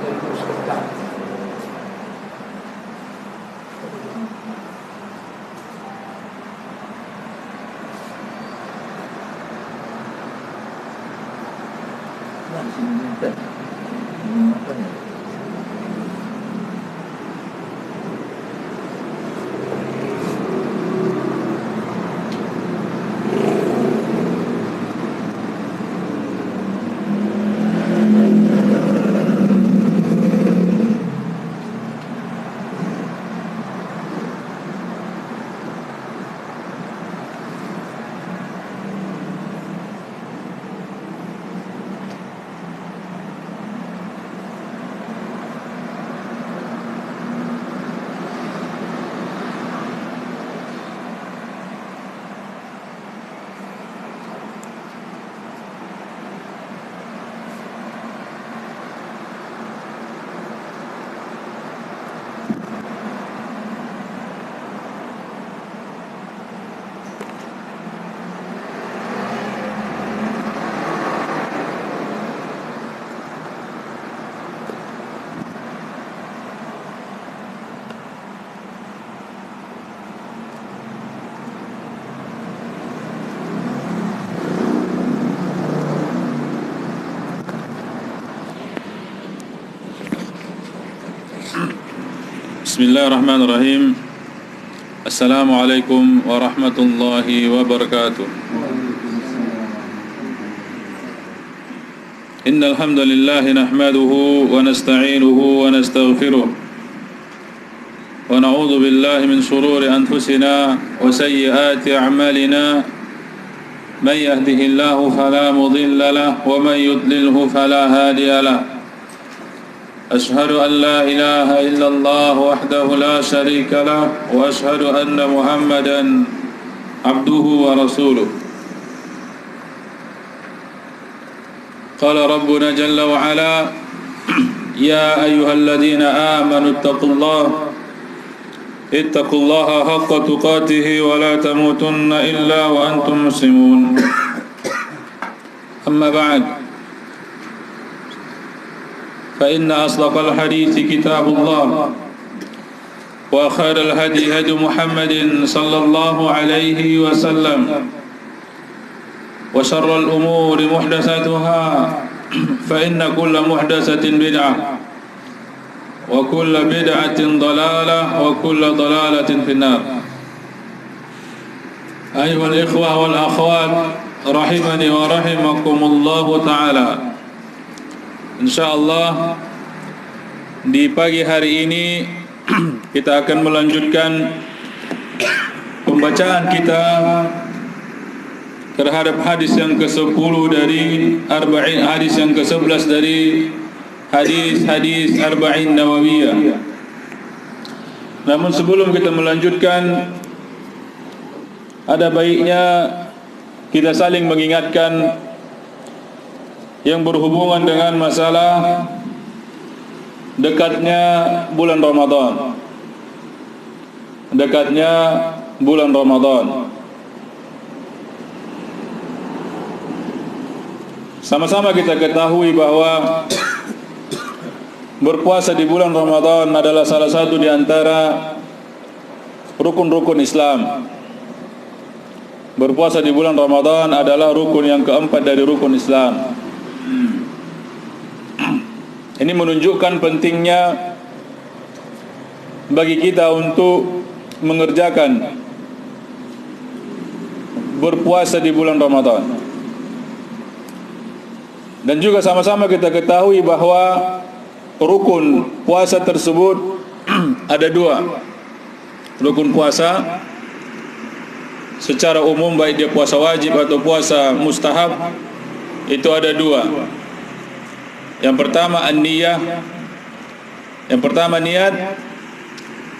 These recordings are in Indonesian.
dari Ustaz. Bismillahirrahmanirrahim. Assalamualaikum warahmatullahi wabarakatuh. Innal hamdalillah nahmaduhu wa nasta'inuhu wa nastaghfiruh wa na'udzu billahi min shururi anfusina wa sayyiati a'malina. Man yahdihillahu fala mudilla lahu wa man yudlilhu fala hadiya lahu. أشهد أن لا إله إلا الله وحده لا شريك له وأشهد أن محمدا عبده ورسوله. قال ربنا جل وعلا يا أيها الذين آمنوا اتقوا الله حق تقاته ولا تموتن إلا وأنتم مسلمون. أما بعد، فإن أصدق الحديث كتاب الله وخير الهدي هدي محمد صلى الله عليه وسلم وشر الأمور محدثاتها فإن كل محدثة بدعة وكل بدعة ضلالة وكل ضلالة في النار. أيها الإخوة والأخوات رحمني ورحمكم الله تعالى. InsyaAllah di pagi hari ini kita akan melanjutkan pembacaan kita terhadap hadis yang ke-10 dari Arba'in, hadis yang ke-11 dari hadis-hadis Arba'in Nawawiyah. Namun sebelum kita melanjutkan, ada baiknya kita saling mengingatkan yang berhubungan dengan masalah dekatnya bulan Ramadan. Dekatnya bulan Ramadan. Sama-sama kita ketahui bahwa berpuasa di bulan Ramadan adalah salah satu di antara rukun-rukun Islam. Berpuasa di bulan Ramadan adalah rukun yang keempat dari rukun Islam. Ini menunjukkan pentingnya bagi kita untuk mengerjakan berpuasa di bulan Ramadan. Dan juga sama-sama kita ketahui bahwa rukun puasa tersebut ada dua. Rukun puasa secara umum, baik dia puasa wajib atau puasa mustahab, itu ada dua. Yang pertama an-niyah, yang pertama niat.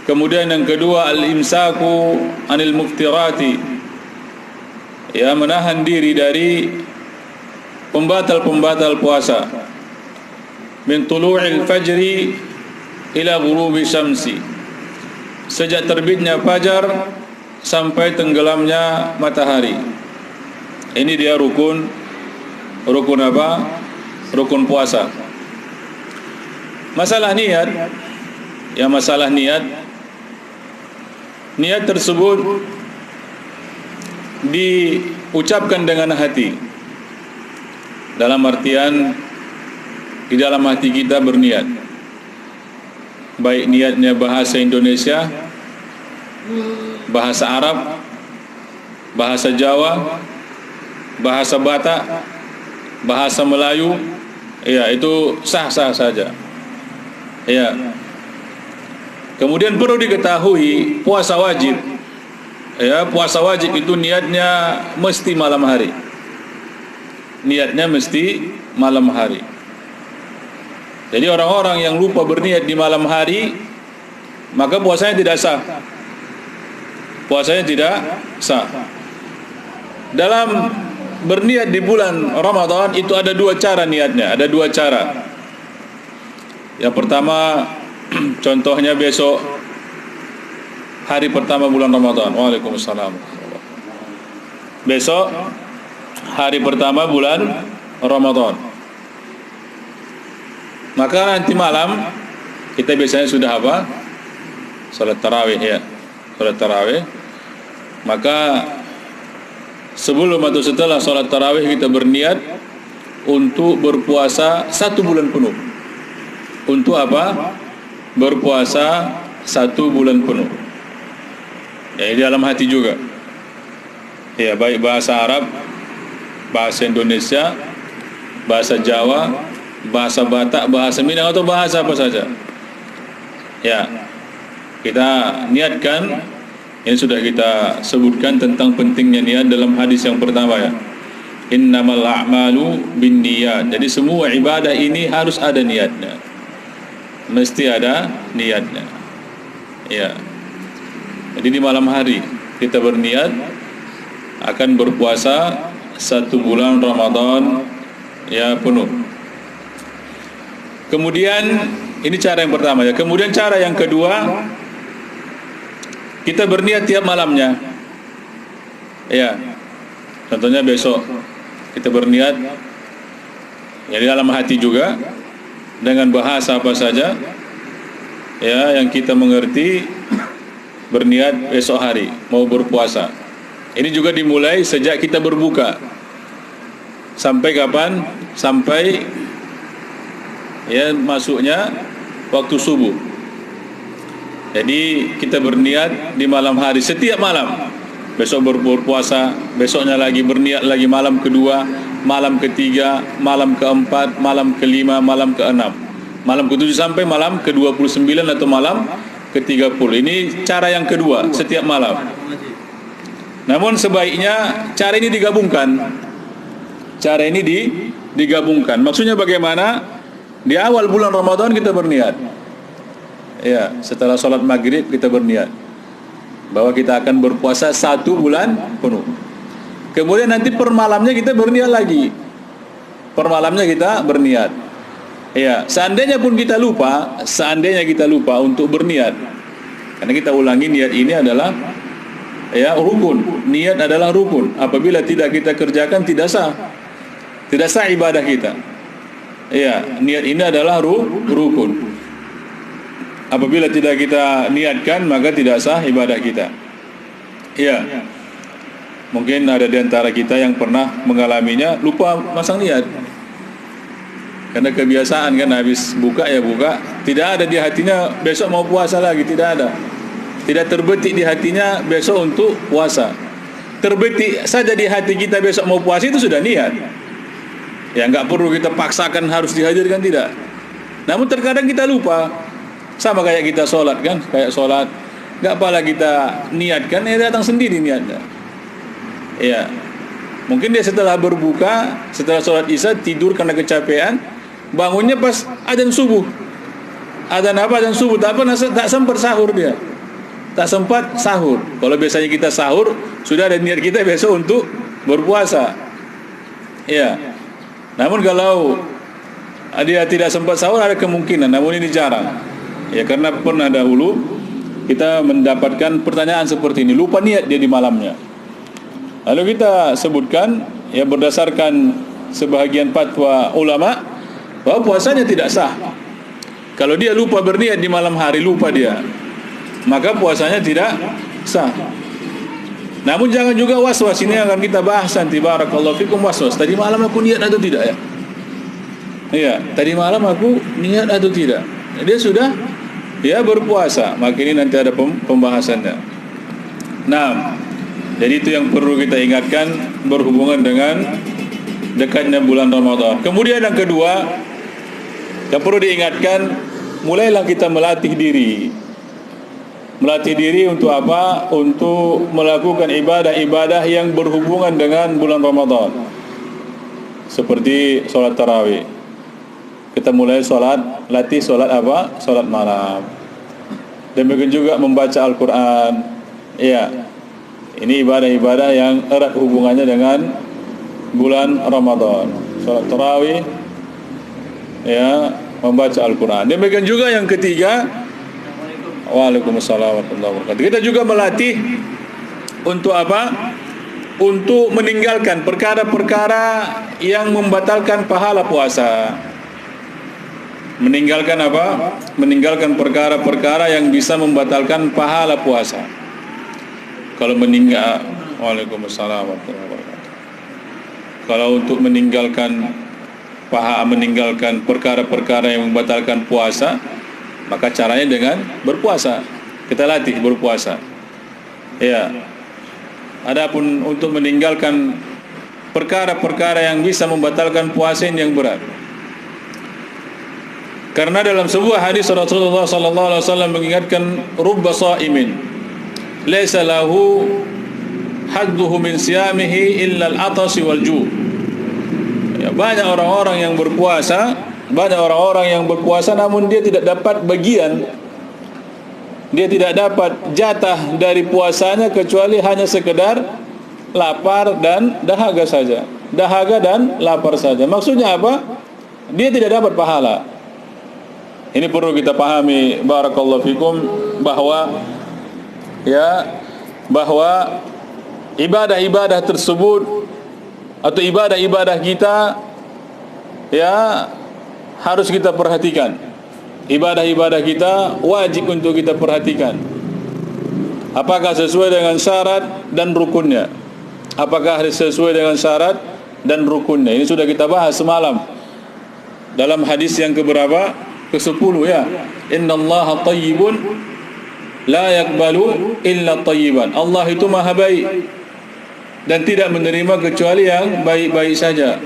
Kemudian yang kedua al-imsaku anil muftirati, ya, menahan diri dari pembatal-pembatal puasa. Min tulu'il fajri ila ghurubi syamsi, sejak terbitnya fajar sampai tenggelamnya matahari. Ini dia rukun apa? Rukun puasa. Masalah niat, ya masalah niat tersebut diucapkan dengan hati. Dalam artian di dalam hati kita berniat. Baik niatnya bahasa Indonesia, bahasa Arab, bahasa Jawa, bahasa Batak, bahasa Melayu, ya itu sah-sah saja. Ya. Kemudian perlu diketahui puasa wajib. Ya, puasa wajib itu niatnya mesti malam hari. Niatnya mesti malam hari. Jadi orang-orang yang lupa berniat di malam hari, maka puasanya tidak sah. Puasanya tidak sah. Dalam berniat di bulan Ramadan itu ada dua cara niatnya, ada dua cara. Yang pertama, contohnya besok hari pertama bulan Ramadan. Waalaikumsalam. Besok hari pertama bulan Ramadan. Maka nanti malam kita biasanya sudah apa? Salat tarawih, ya. Salat tarawih. Maka sebelum atau setelah salat tarawih kita berniat untuk berpuasa 1 bulan penuh. Untuk apa? Berpuasa 1 bulan penuh. Ya, di dalam hati juga. Ya, baik bahasa Arab, bahasa Indonesia, bahasa Jawa, bahasa Batak, bahasa Minang atau bahasa apa saja. Ya, kita niatkan. Ini sudah kita sebutkan tentang pentingnya niat dalam hadis yang pertama, ya. Innamal a'malu binniyat. Jadi semua ibadah ini harus ada niatnya. Mesti ada niatnya. Ya. Jadi di malam hari kita berniat akan berpuasa 1 bulan Ramadan, ya, penuh. Kemudian ini cara yang pertama, ya. Kemudian cara yang kedua, kita berniat tiap malamnya. Ya. Contohnya besok kita berniat, ya, di dalam hati juga dengan bahasa apa saja, ya, yang kita mengerti, berniat besok hari mau berpuasa. Ini juga dimulai sejak kita berbuka. Sampai kapan? Sampai, ya, masuknya waktu subuh. Jadi kita berniat di malam hari setiap malam. Besok berpuasa, besoknya lagi berniat lagi malam kedua, malam ketiga, malam keempat, malam kelima, malam keenam, malam ke-7 sampai malam ke-29 atau malam ke-30. Ini cara yang kedua, setiap malam. Namun sebaiknya cara ini digabungkan. Cara ini digabungkan. Maksudnya bagaimana? Di awal bulan Ramadan kita berniat. Ya, setelah sholat maghrib kita berniat bahwa kita akan berpuasa 1 bulan penuh. Kemudian nanti per malamnya kita berniat lagi. Per malamnya kita berniat. Ya, seandainya kita lupa untuk berniat, karena kita ulangi, niat ini adalah, ya, rukun. Niat adalah rukun. Apabila tidak kita kerjakan, tidak sah ibadah kita. Ya, niat ini adalah rukun. Apabila tidak kita niatkan, maka tidak sah ibadah kita. Ya, mungkin ada di antara kita yang pernah mengalaminya, lupa masang niat. Karena kebiasaan kan, habis buka ya buka, tidak ada di hatinya besok mau puasa lagi, tidak ada. Tidak terbetik di hatinya besok untuk puasa. Terbetik saja di hati kita besok mau puasa, itu sudah niat. Ya, enggak perlu kita paksakan harus dihadirkan, tidak. Namun terkadang kita lupa. Sama kayak kita sholat kan, kayak sholat, enggak apalah kita niatkan, datang sendiri niatnya. Ya, mungkin dia setelah berbuka, setelah sholat isya tidur karena kecapean, bangunnya pas adzan subuh. Adzan apa? Adzan subuh. Tak sempat sahur dia. Tak sempat sahur. Kalau biasanya kita sahur, sudah ada niat kita besok untuk berpuasa. Ya. Namun kalau dia tidak sempat sahur, ada kemungkinan, namun ini jarang. Ya, karena pernah dahulu kita mendapatkan pertanyaan seperti ini, lupa niat dia di malamnya. Lalu kita sebutkan, ya, berdasarkan sebahagian fatwa ulama, bahwa puasanya tidak sah. Kalau dia lupa berniat di malam hari, lupa dia, maka puasanya tidak sah. Namun jangan juga was-was, ini akan kita bahas nanti. Barakallahu fikum, was-was. Tadi malam aku niat atau tidak ya? Iya, tadi malam aku niat atau tidak? Dia sudah berpuasa, maka ini nanti ada pembahasannya. Nah, jadi itu yang perlu kita ingatkan berhubungan dengan dekatnya bulan Ramadan. Kemudian yang kedua yang perlu diingatkan, mulailah kita melatih diri. Melatih diri untuk apa? Untuk melakukan ibadah-ibadah yang berhubungan dengan bulan Ramadan. Seperti sholat tarawih. Kita mulai latih sholat apa? Sholat malam. Demikian juga membaca Al-Quran. Ya, ini ibadah-ibadah yang erat hubungannya dengan bulan Ramadan. Sholat tarawih, ya, membaca Al-Quran. Demikian juga yang ketiga, Waalaikumsalam warahmatullahi wabarakatuh. Kita juga melatih untuk apa? Untuk meninggalkan perkara-perkara yang membatalkan pahala puasa. Meninggalkan apa? Meninggalkan perkara-perkara yang bisa membatalkan pahala puasa. Kalau meninggal, Waalaikumsalam warahmatullahi wabarakatuh. Kalau untuk meninggalkan perkara-perkara yang membatalkan puasa, maka caranya dengan berpuasa. Kita latih berpuasa. Ya. Adapun untuk meninggalkan perkara-perkara yang bisa membatalkan puasa ini yang berat. Karena dalam sebuah hadis Rasulullah sallallahu alaihi wasallam mengingatkan, rubba shaimin laisa lahu hadduhu min siyamihi illa al-'atash wal ju'. Ya, banyak orang-orang yang berpuasa namun dia tidak dapat bagian, dia tidak dapat jatah dari puasanya kecuali hanya sekedar lapar dan dahaga saja. Dahaga dan lapar saja. Maksudnya apa? Dia tidak dapat pahala. Ini perlu kita pahami, barakallahu fikum, bahwa ibadah-ibadah tersebut atau ibadah-ibadah kita harus kita perhatikan. Ibadah-ibadah kita wajib untuk kita perhatikan. Apakah sesuai dengan syarat dan rukunnya? Apakah sesuai dengan syarat dan rukunnya? Ini sudah kita bahas semalam dalam hadis yang keberapa? Ke-10 ya. Innallaha thayyibun la yaqbalu illa thayyiban. Allah itu maha baik dan tidak menerima kecuali yang baik-baik saja.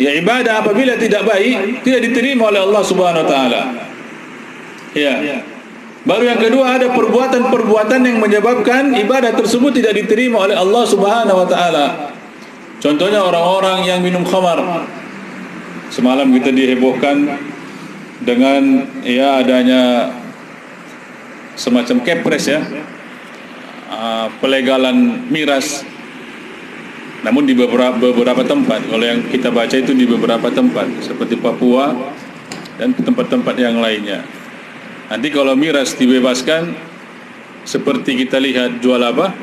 Ya, ibadah apabila tidak baik tidak diterima oleh Allah Subhanahu wa taala. Ya. Baru yang kedua, ada perbuatan-perbuatan yang menyebabkan ibadah tersebut tidak diterima oleh Allah Subhanahu wa taala. Contohnya orang-orang yang minum khamar. Semalam kita dihebohkan dengan adanya semacam kepres pelegalan miras. Namun di beberapa tempat, kalau yang kita baca itu di beberapa tempat seperti Papua dan tempat-tempat yang lainnya. Nanti kalau miras dibebaskan, seperti kita lihat jual apa?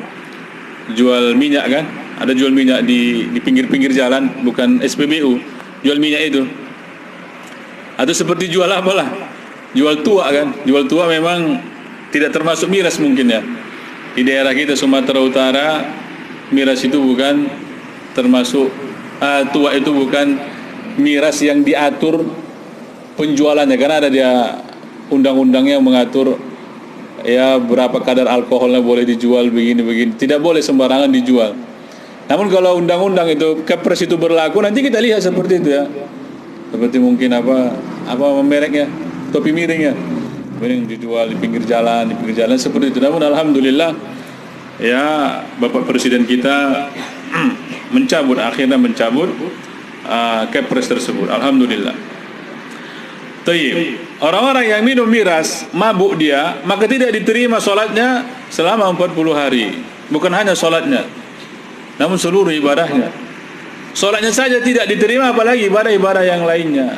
Jual minyak kan? Ada jual minyak di pinggir-pinggir jalan, bukan SPBU, jual minyak itu. Atau seperti jual apalah? Jual tua kan? Jual tua memang tidak termasuk miras mungkin ya. Di daerah kita Sumatera Utara, miras itu bukan termasuk tua, itu bukan miras yang diatur penjualannya, karena ada dia undang-undangnya yang mengatur berapa kadar alkoholnya boleh dijual begini-begini. Tidak boleh sembarangan dijual. Namun kalau undang-undang itu, kepres itu berlaku, nanti kita lihat seperti itu ya. Seperti mungkin apa mereknya, topi miring ya, miring dijual di pinggir jalan seperti itu. Namun alhamdulillah Bapak Presiden kita akhirnya mencabut kepres tersebut. Alhamdulillah. Tayyib. Orang-orang yang minum miras, mabuk dia, maka tidak diterima sholatnya selama 40 hari. Bukan hanya sholatnya, namun seluruh ibadahnya. Sholatnya saja tidak diterima, apalagi ibadah-ibadah yang lainnya.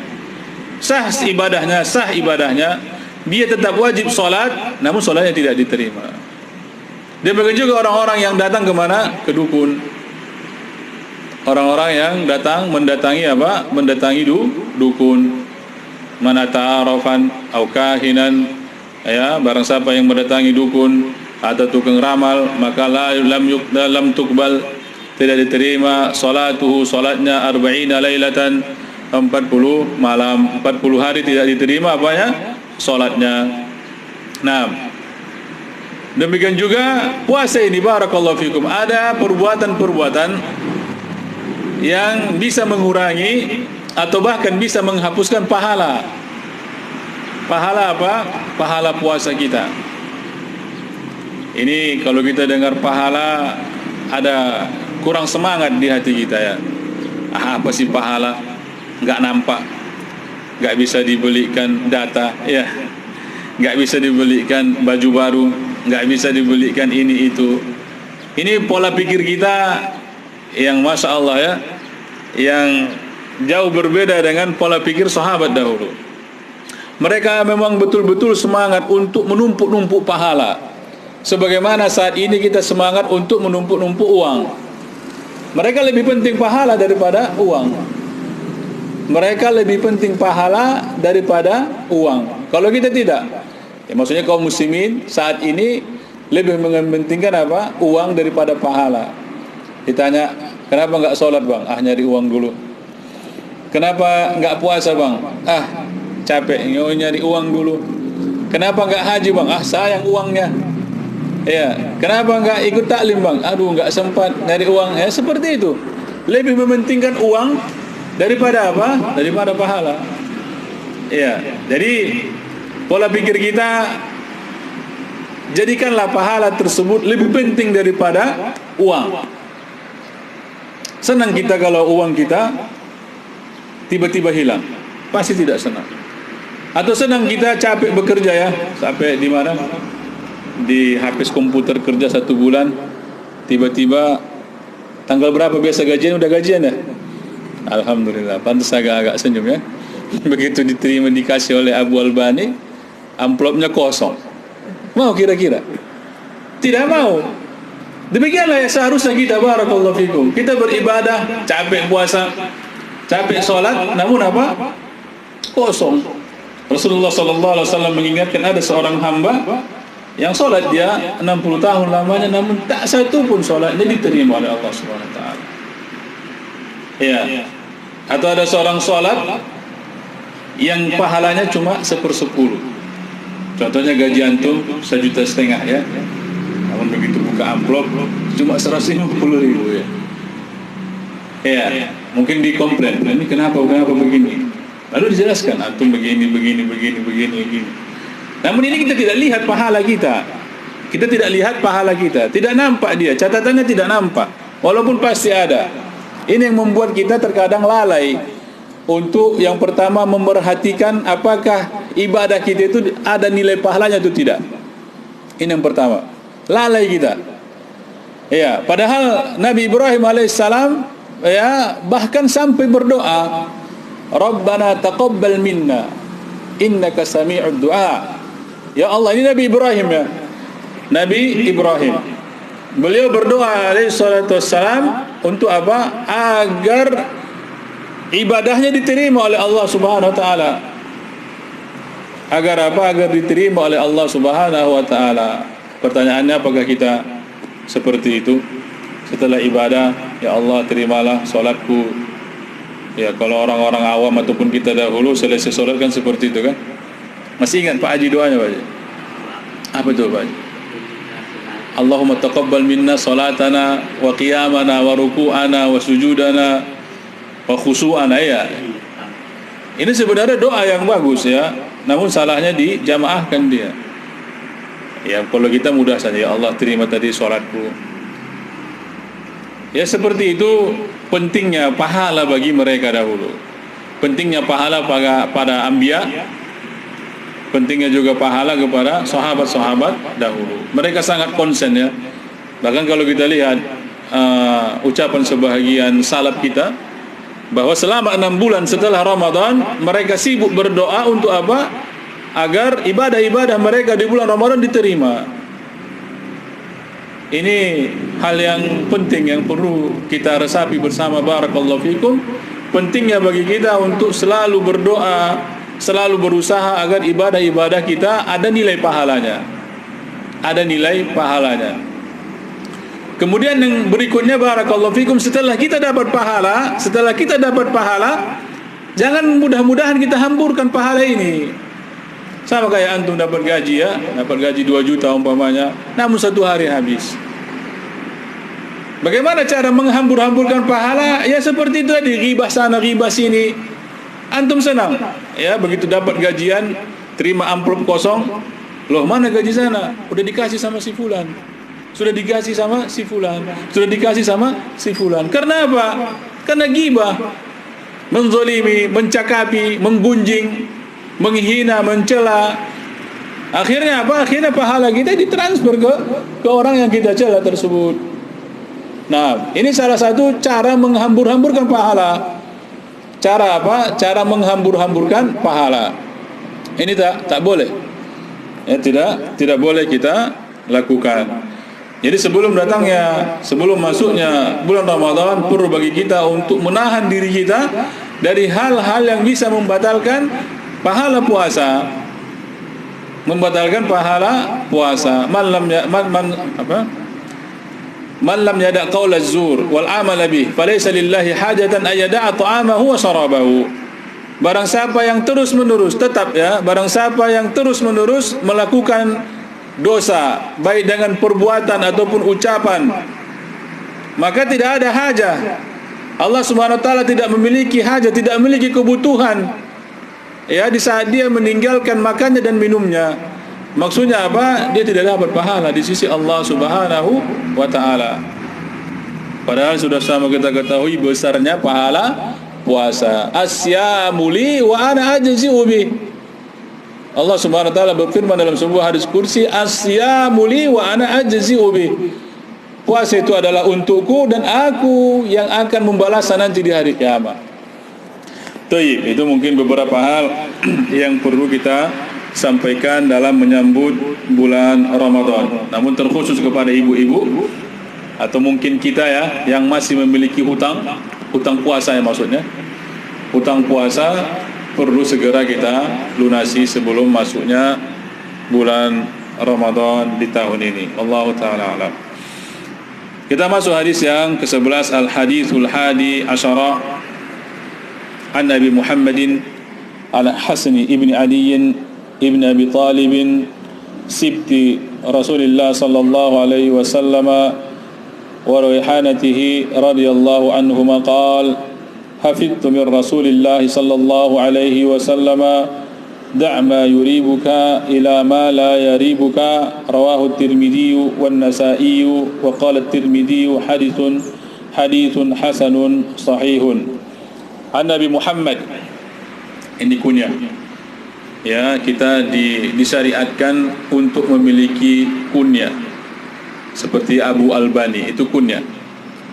Sah ibadahnya, dia tetap wajib sholat, namun sholatnya tidak diterima. Demikian juga orang-orang yang datang kemana? Ke dukun. Orang-orang yang mendatangi dukun. man ata'arafan au kahinan, ya, barang siapa yang mendatangi dukun atau tukang ramal, maka lam tuqbal, tidak diterima salatuhu, salatnya 40 lailatan, 40 malam, 40 hari tidak diterima apanya? Salatnya. Nah, demikian juga puasa ini, barakallahu fikum, ada perbuatan-perbuatan yang bisa mengurangi atau bahkan bisa menghapuskan pahala. Pahala apa? Pahala puasa kita. Ini kalau kita dengar pahala, ada kurang semangat di hati kita, ya. Apa sih pahala? Nggak nampak, nggak bisa dibelikan data, ya, nggak bisa dibelikan baju baru, nggak bisa dibelikan ini itu. Ini pola pikir kita yang masya Allah, ya, yang jauh berbeda dengan pola pikir sahabat dahulu. Mereka memang betul-betul semangat untuk menumpuk-numpuk pahala, sebagaimana saat ini kita semangat untuk menumpuk-numpuk uang. Mereka lebih penting pahala daripada uang. Mereka lebih penting pahala daripada uang. Kalau kita tidak, ya, maksudnya kaum muslimin saat ini lebih mementingkan apa? Uang daripada pahala. Ditanya, kenapa enggak sholat bang? Nyari uang dulu. Kenapa enggak puasa bang? Capek, nyari uang dulu. Kenapa enggak haji bang? Sayang uangnya. Ya, kenapa enggak ikut taklim bang? Enggak sempat, nyari uang. Ya, seperti itu. Lebih mementingkan uang daripada apa? Daripada pahala. Ya, jadi pola pikir kita, jadikanlah pahala tersebut lebih penting daripada uang. Senang kita kalau uang kita tiba-tiba hilang? Pasti tidak senang. Atau senang kita capek bekerja, ya, sampai di mana? Di habis komputer kerja 1 bulan, tiba-tiba tanggal berapa biasa gajian? Udah gajian, ya? Alhamdulillah, pantas agak-agak senyum, ya. Begitu diterima, dikasih oleh Abu Albani, amplopnya kosong. Mau kira-kira? Tidak mau. Demikianlah ya seharusnya kita, barakallahu fikum. Kita beribadah, capek puasa, capek sholat, namun apa? Kosong. Rasulullah SAW mengingatkan ada seorang hamba yang sholat dia 60 tahun lamanya, namun tak satu pun sholatnya diterima oleh Allah Subhanahu Wa Taala. Ya. Atau ada seorang sholat yang pahalanya cuma 1/10. Contohnya gaji antum 1,5 juta, ya. Namun begitu buka amplop cuma 150.000, ya. Ya, mungkin dikomplain, ini kenapa begini? Lalu dijelaskan, antum begini. Namun ini kita tidak lihat pahala kita. Kita tidak lihat pahala kita. Tidak nampak dia, catatannya tidak nampak. Walaupun pasti ada. Ini yang membuat kita terkadang lalai untuk yang pertama memerhatikan apakah ibadah kita itu ada nilai pahalanya atau tidak. Ini yang pertama. Lalai kita. Ya, padahal Nabi Ibrahim alaihissalam, ya, bahkan sampai berdoa, Rabbana taqabbal minna innaka sami'ud du'a. Ya Allah, ini Nabi Ibrahim, ya. Nabi Ibrahim. Beliau berdoa alaihi salatu wassalam untuk apa? Agar ibadahnya diterima oleh Allah Subhanahu wa taala. Agar apa? Agar diterima oleh Allah Subhanahu wa taala. Pertanyaannya, apakah kita seperti itu? Setelah ibadah, ya Allah, terimalah salatku. Ya, kalau orang-orang awam ataupun kita dahulu selesai salat kan seperti itu, kan? Masih ingat Pak Haji doanya, Pak Haji? Apa itu, Pak Haji? Allahumma taqabbal minna salatana wa qiyamana wa ruku'ana wa sujudana wa khusu'ana, ya. Ini sebenarnya doa yang bagus, ya. Namun salahnya dijamaahkan dia. Ya, kalau kita mudah saja, ya Allah, terima tadi salatku. Ya, seperti itu pentingnya pahala bagi mereka dahulu. Pentingnya pahala pada anbiya. Pentingnya juga pahala kepada sahabat-sahabat dahulu. Mereka sangat konsen, ya. Bahkan kalau kita lihat ucapan sebahagian salaf kita, bahwa selama 6 bulan setelah Ramadan mereka sibuk berdoa untuk apa? Agar ibadah-ibadah mereka di bulan Ramadan diterima. Ini hal yang penting yang perlu kita resapi bersama, barakallahu fikum. Pentingnya bagi kita untuk selalu berdoa, selalu berusaha agar ibadah-ibadah kita ada nilai pahalanya. Ada nilai pahalanya. Kemudian yang berikutnya, barakallahu fikum, setelah kita dapat pahala, jangan mudah-mudahan kita hamburkan pahala ini. Sama kayak antum dapat gaji ya, dapat gaji 2 juta umpamanya, namun satu hari habis. Bagaimana cara menghambur-hamburkan pahala? Ya seperti itu tadi, ghibah sana, ghibah sini. Antum senang, ya begitu dapat gajian, terima amplop kosong. Loh, mana gaji sana? Udah dikasih sama si fulan. Sudah dikasih sama si fulan. Sudah dikasih sama si fulan. Karena apa? Karena ghibah, menzolimi, mencakapi, menggunjing, menghina, mencela. Akhirnya apa? Akhirnya pahala kita ditransfer ke orang yang kita cela tersebut. Nah, ini salah satu cara menghambur-hamburkan pahala. Cara apa? Cara menghambur-hamburkan pahala. Ini tak boleh. Ya, tidak boleh kita lakukan. Jadi sebelum masuknya bulan Ramadan, perlu bagi kita untuk menahan diri kita dari hal-hal yang bisa membatalkan pahala puasa. Man lam yada' qaul az-zur wal 'amal bih falaysa lillahi hajatan ay yada'a ta'amahu wa sharabahu. Barang siapa yang terus-menerus melakukan dosa, baik dengan perbuatan ataupun ucapan, maka tidak ada hajah. Allah Subhanahu wa taala tidak memiliki hajat, tidak memiliki kebutuhan ya di saat dia meninggalkan makannya dan minumnya. Maksudnya apa? Dia tidak dapat pahala di sisi Allah Subhanahu wa taala. Padahal sudah sama kita ketahui besarnya pahala puasa. Asyamu li wa ana ajzi'u bih. Allah Subhanahu wa taala berfirman dalam sebuah hadis kursi, asyamu li wa ana ajzi'u bih. Puasa itu adalah untukku dan aku yang akan membalasnya nanti di hari kiamat. Baik, itu mungkin beberapa hal yang perlu kita sampaikan dalam menyambut bulan Ramadan. Namun terkhusus kepada ibu-ibu atau mungkin kita ya yang masih memiliki hutang puasa ya maksudnya. Hutang puasa perlu segera kita lunasi sebelum masuknya bulan Ramadan di tahun ini. Allahu taala alam. Kita masuk hadis yang ke-11, al-hadithul hadi asyara an Nabi Muhammadin al-Hasan ibn Ali ibn Abi Talib sibti Rasulullah sallallahu alaihi wasallam wa raihanatihi radhiyallahu anhuma qala hafidtu min Rasulillah sallallahu alaihi wasallam da' ma yuribuka ila ma la yaribuka rawahu at-Tirmidzi wan Nasa'i wa qala at-Tirmidzi hadithun hasanun sahihun. An Nabi Muhammad, ini kunyah ya, kita disyariatkan untuk memiliki kunyah seperti Abu Albani itu kunyah,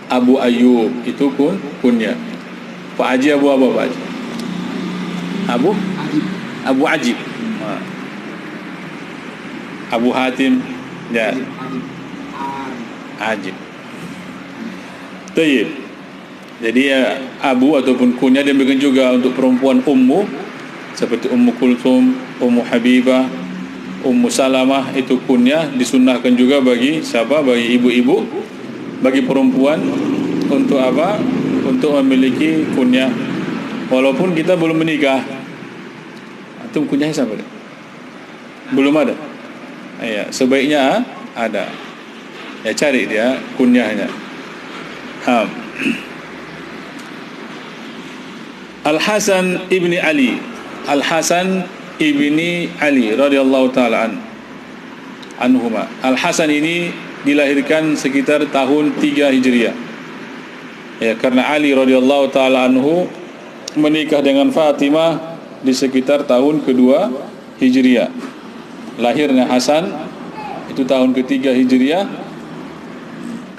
Abu Ayyub itu kunyah, Pak Haji Abu apa Pak Haji? Abu Ajib, Abu Hatim ya, Ajib. Tayyib. Jadi ya, Abu ataupun kunyah demikian juga untuk perempuan ummu seperti Ummu Kulthum, Ummu Habibah, Ummu Salamah, itu kunyah disunnahkan juga bagi siapa? Bagi ibu-ibu, bagi perempuan untuk apa? Untuk memiliki kunyah walaupun kita belum menikah. Antum kunyahnya siapa? Belum ada. Ya, sebaiknya ada. Ya cari dia kunyahnya. Al-Hasan ibni Ali, Al-Hasan ibni Ali radhiyallahu taala anhuma. Al-Hasan ini dilahirkan sekitar tahun 3 Hijriah. Ya, karena Ali radhiyallahu taala anhu menikah dengan Fatimah di sekitar tahun kedua Hijriah. Lahirnya Hasan itu tahun ketiga Hijriah.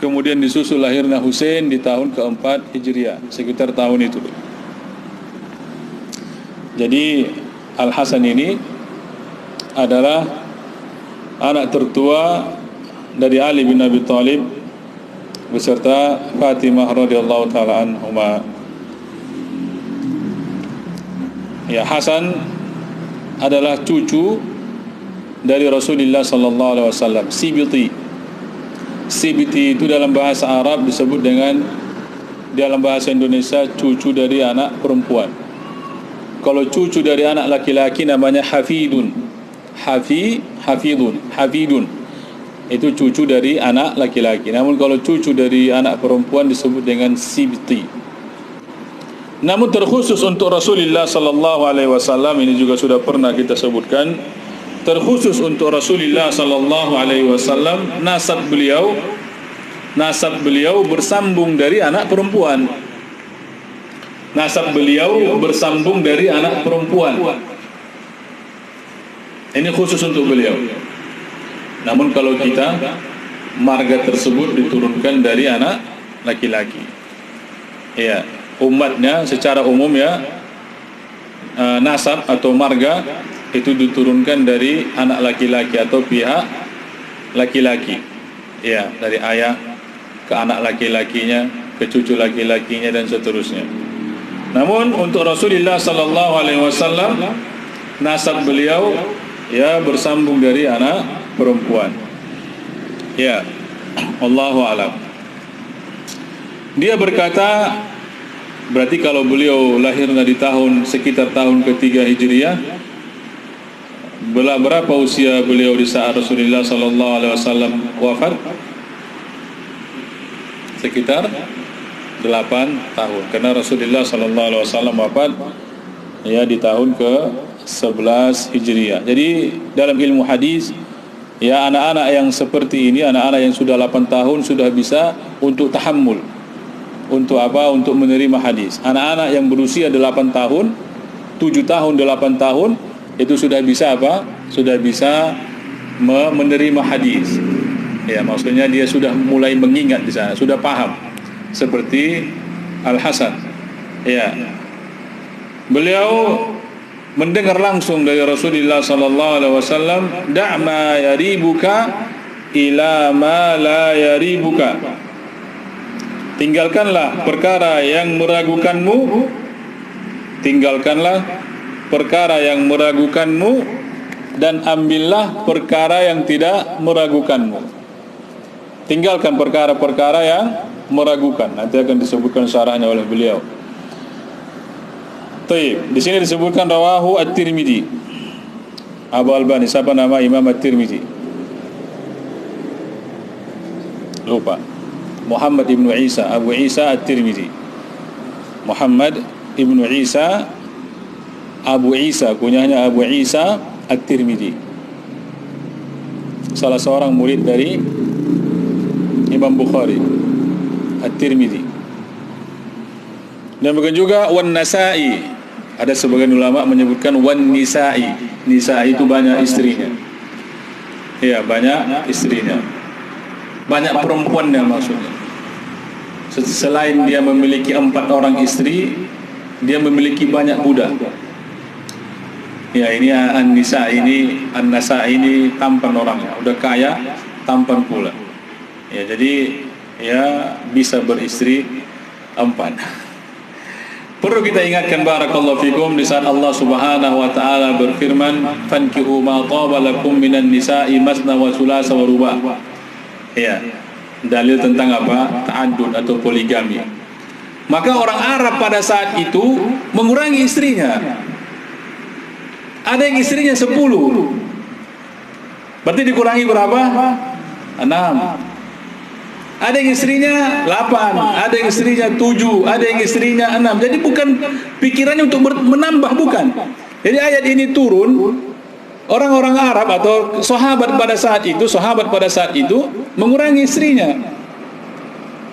Kemudian disusul lahirnya Husain di tahun keempat Hijriah, sekitar tahun itu. Jadi Al-Hasan ini adalah anak tertua dari Ali bin Abi Thalib beserta Fatimah radhiyallahu taala anhuma. Ya, Hasan adalah cucu dari Rasulullah sallallahu alaihi wasallam. Sibti. Sibti itu dalam bahasa Arab disebut dengan, dalam bahasa Indonesia, cucu dari anak perempuan. Kalau cucu dari anak laki-laki namanya hafidun. Hafidun. Itu cucu dari anak laki-laki. Namun kalau cucu dari anak perempuan disebut dengan sibti. Namun terkhusus untuk Rasulullah sallallahu alaihi wasallam, ini juga sudah pernah kita sebutkan, terkhusus untuk Rasulullah sallallahu alaihi wasallam nasab beliau bersambung dari anak perempuan. Nasab beliau bersambung dari anak perempuan. Ini khusus untuk beliau. Namun kalau kita, marga tersebut diturunkan dari anak laki-laki. Ya, umatnya secara umum ya, nasab atau marga itu diturunkan dari anak laki-laki atau pihak laki-laki. Ya, dari ayah ke anak laki-lakinya, ke cucu laki-lakinya dan seterusnya. Namun untuk Rasulullah sallallahu alaihi wasallam, nasab beliau ya bersambung dari anak perempuan. Ya, wallahu alam. Dia berkata, berarti kalau beliau lahirnya di sekitar tahun ketiga Hijriah, berapa usia beliau di saat Rasulullah sallallahu alaihi wasallam wafat? Sekitar 8 tahun. Karena Rasulullah sallallahu alaihi wasallam wafat ya di tahun ke-11 Hijriah. Jadi dalam ilmu hadis ya, anak-anak yang seperti ini, anak-anak yang sudah 8 tahun sudah bisa untuk tahammul. Untuk apa? Untuk menerima hadis. Anak-anak yang berusia 8 tahun, 7 tahun, 8 tahun itu sudah bisa apa? Sudah bisa menerima hadis. Ya, maksudnya dia sudah mulai mengingat di sana, sudah paham. Seperti Al-Hasan. Ya. Beliau mendengar langsung dari Rasulullah sallallahu alaihi wasallam, "Da'ma yaribuka ila ma la yaribuka." Tinggalkanlah perkara yang meragukanmu. Tinggalkanlah perkara yang meragukanmu dan ambillah perkara yang tidak meragukanmu. Tinggalkan perkara-perkara yang meragukan. Nanti akan disebutkan syarahnya oleh beliau. Taib. Di sini disebutkan rawahu At-Tirmidzi. Abu Albani, siapa nama Imam At-Tirmidzi? Lupa. Muhammad ibnu Isa, Abu Isa At-Tirmidzi. Muhammad ibnu Isa, Abu Isa, kunyahnya Abu Isa At-Tirmidzi. Salah seorang murid dari Imam Bukhari, At-Tirmidzi. Dan bukan juga Wan Nasa'i. Ada sebagian ulama menyebutkan Wan Nisa'i. Nisa'i itu banyak istrinya. Ya, banyak istrinya. Banyak perempuannya maksudnya. Selain dia memiliki 4 orang istri, dia memiliki banyak budak. Ya, ini An-Nisa ini, An-Nasa ini tampan orangnya, udah kaya, tampan pula. Ya, jadi ya bisa beristri 4. Perlu kita ingatkan barakallahu fikum di saat Allah Subhanahu wa taala berfirman, "Fankihu ma taba lakum minan nisa'i masna wa thulatha wa ruba'." Ya, dalil tentang apa? Ta'addud atau poligami. Maka orang Arab pada saat itu mengurangi istrinya. Ada yang istrinya 10. Berarti dikurangi berapa? 6. Ada yang istrinya 8, ada yang istrinya 7, ada yang istrinya 6. Jadi bukan pikirannya untuk menambah, bukan. Jadi ayat ini turun, orang-orang Arab atau sahabat pada saat itu mengurangi istrinya.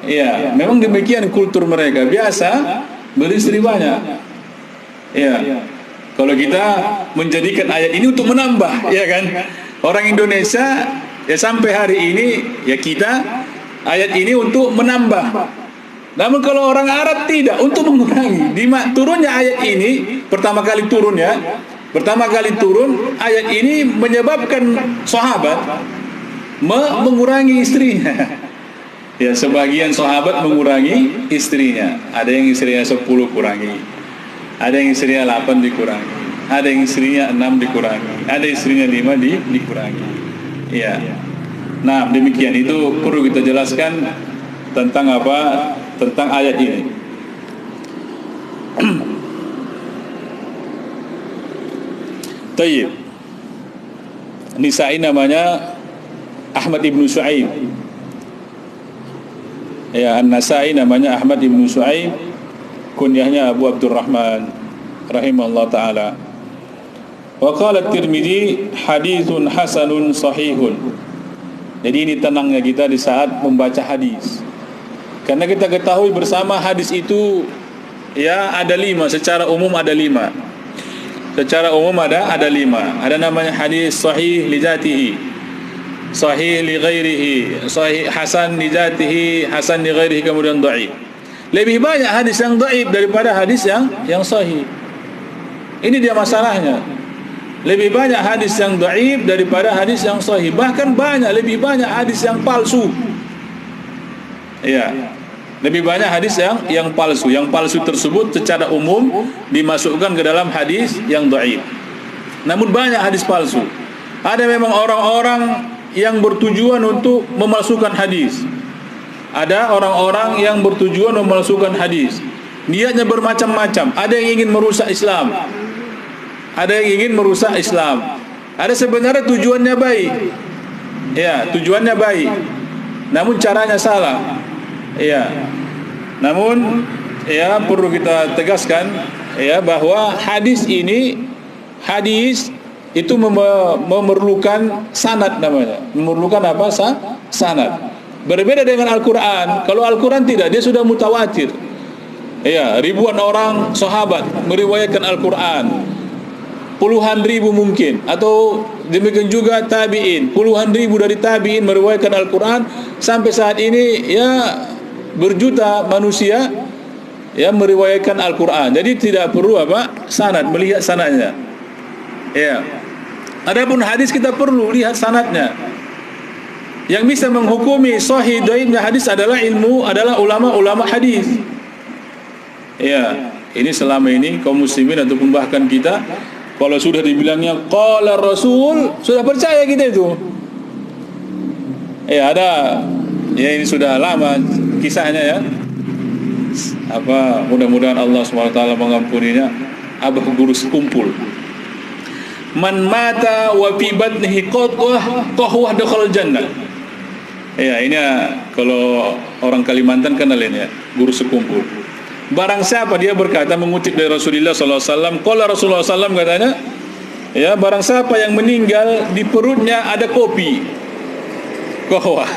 Ya, memang demikian kultur mereka, biasa beristri banyak. Ya. Kalau kita menjadikan ayat ini untuk menambah, ya kan? Orang Indonesia ya sampai hari ini ya kita ayat ini untuk menambah. Namun kalau orang Arab tidak, untuk mengurangi. Turunnya ayat ini pertama kali turun ya. Pertama kali turun ayat ini menyebabkan sahabat mengurangi istrinya. Ya, sebagian sahabat mengurangi istrinya. Ada yang istrinya 10 kurangi. Ada yang istrinya 8 dikurangi. ada yang istrinya 6 dikurangi, ada istrinya 5 dikurangi. Iya. Nah, demikian itu perlu kita jelaskan tentang apa? Tentang ayat ini. Tayyib. Nisa'i namanya Ahmad ibnu Shu'aib. Ya, An-Nasa'i namanya Ahmad ibnu Shu'aib, kunyahnya Abu Abdurrahman rahimahullah ta'ala. Wa qala At-Tirmidzi haditsun hasanun sahihun. Jadi ini tenangnya kita di saat membaca hadis, karena kita ketahui bersama hadis itu ya ada 5, secara umum ada 5. Secara umum ada 5. Ada namanya hadis sahih li dzatihi, sahih li ghairihi, sahih hasan li dzatihi, hasan li ghairihi, kemudian dhaif. Lebih banyak hadis yang dhaif daripada hadis yang sahih. Ini dia masalahnya. Lebih banyak hadis yang dhaif daripada hadis yang sahih. Bahkan lebih banyak hadis yang palsu. Iya. Lebih banyak hadis yang palsu. Yang palsu tersebut secara umum dimasukkan ke dalam hadis yang dhaif. Namun banyak hadis palsu. Ada memang orang-orang yang bertujuan untuk memalsukan hadis. Ada orang-orang yang bertujuan memalsukan hadis. Niatnya bermacam-macam. Ada yang ingin merusak Islam. Ada yang ingin merusak Islam. Ada sebenarnya tujuannya baik. Ya, tujuannya baik. Namun caranya salah. Ya. Namun ya perlu kita tegaskan ya bahwa hadis itu memerlukan sanad namanya. Memerlukan apa? Sanad. Berbeda dengan Al-Qur'an. Kalau Al-Qur'an tidak, dia sudah mutawatir. Ya, ribuan orang sahabat meriwayatkan Al-Qur'an. Puluhan ribu mungkin, atau demikian juga tabi'in, puluhan ribu dari tabi'in meriwayatkan Al-Quran. Sampai saat ini ya berjuta manusia ya meriwayatkan Al-Quran. Jadi tidak perlu sanad, melihat sanadnya. Ya. Adapun hadis kita perlu lihat sanadnya. Yang bisa menghukumi sahih dhaifnya hadis adalah ulama-ulama hadis. Ya, ini selama ini kaum muslimin ataupun bahkan kita, kalau sudah dibilangnya qala Rasul, sudah percaya kita itu. Ya ada, ya ini sudah lama kisahnya ya. Mudah-mudahan Allah SWT mengampuninya. Abah guru sekumpul. Man mata wa fi batnihi qahwah dakhala jannah. Ya ini kalau orang Kalimantan kenal ini ya, guru sekumpul. Barang siapa, dia berkata mengutip dari Rasulullah SAW, qala Rasulullah SAW katanya, ya barang siapa yang meninggal di perutnya ada kopi, qahwah,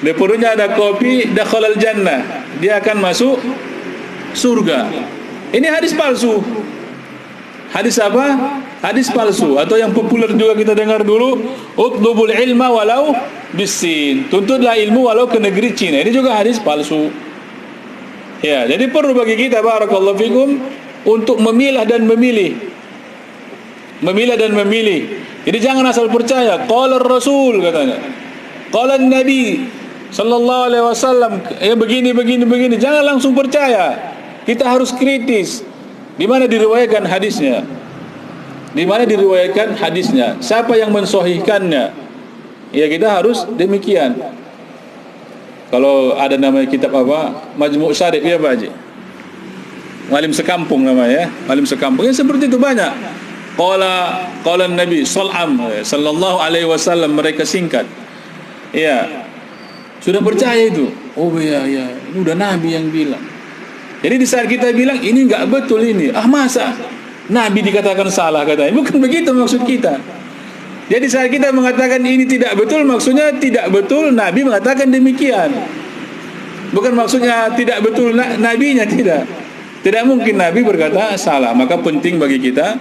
di perutnya ada kopi, dakhalal jannah, dia akan masuk surga. Ini hadis palsu. Hadis apa? Hadis palsu. Atau yang populer juga kita dengar dulu, utlubul ilma walau bisin, tuntutlah ilmu walau ke negeri Cina. Ini juga hadis palsu. Ya, jadi perlu bagi kita barakallahu fikum untuk memilah dan memilih. Memilah dan memilih. Jadi jangan asal percaya qala Rasul katanya. Qala Nabi sallallahu alaihi wasallam ya begini. Jangan langsung percaya. Kita harus kritis. Di mana diriwayatkan hadisnya? Di mana diriwayatkan hadisnya? Siapa yang mensahihkannya? Ya kita harus demikian. Kalau ada namanya kitab Majmu' Syarif ya Pak Haji, Malim Sekampung namanya ya, Malim Sekampung ya, seperti itu banyak. Qala Nabi sallallahu alaihi wasallam, mereka singkat. Ya. Sudah percaya itu. Oh ya, ini udah Nabi yang bilang. Jadi di saat kita bilang ini enggak betul ini. Masa Nabi dikatakan salah katanya. Bukan begitu maksud kita. Jadi saat kita mengatakan ini tidak betul, maksudnya tidak betul Nabi mengatakan demikian. Bukan maksudnya tidak betul Nabinya, tidak. Tidak mungkin Nabi berkata salah. Maka penting bagi kita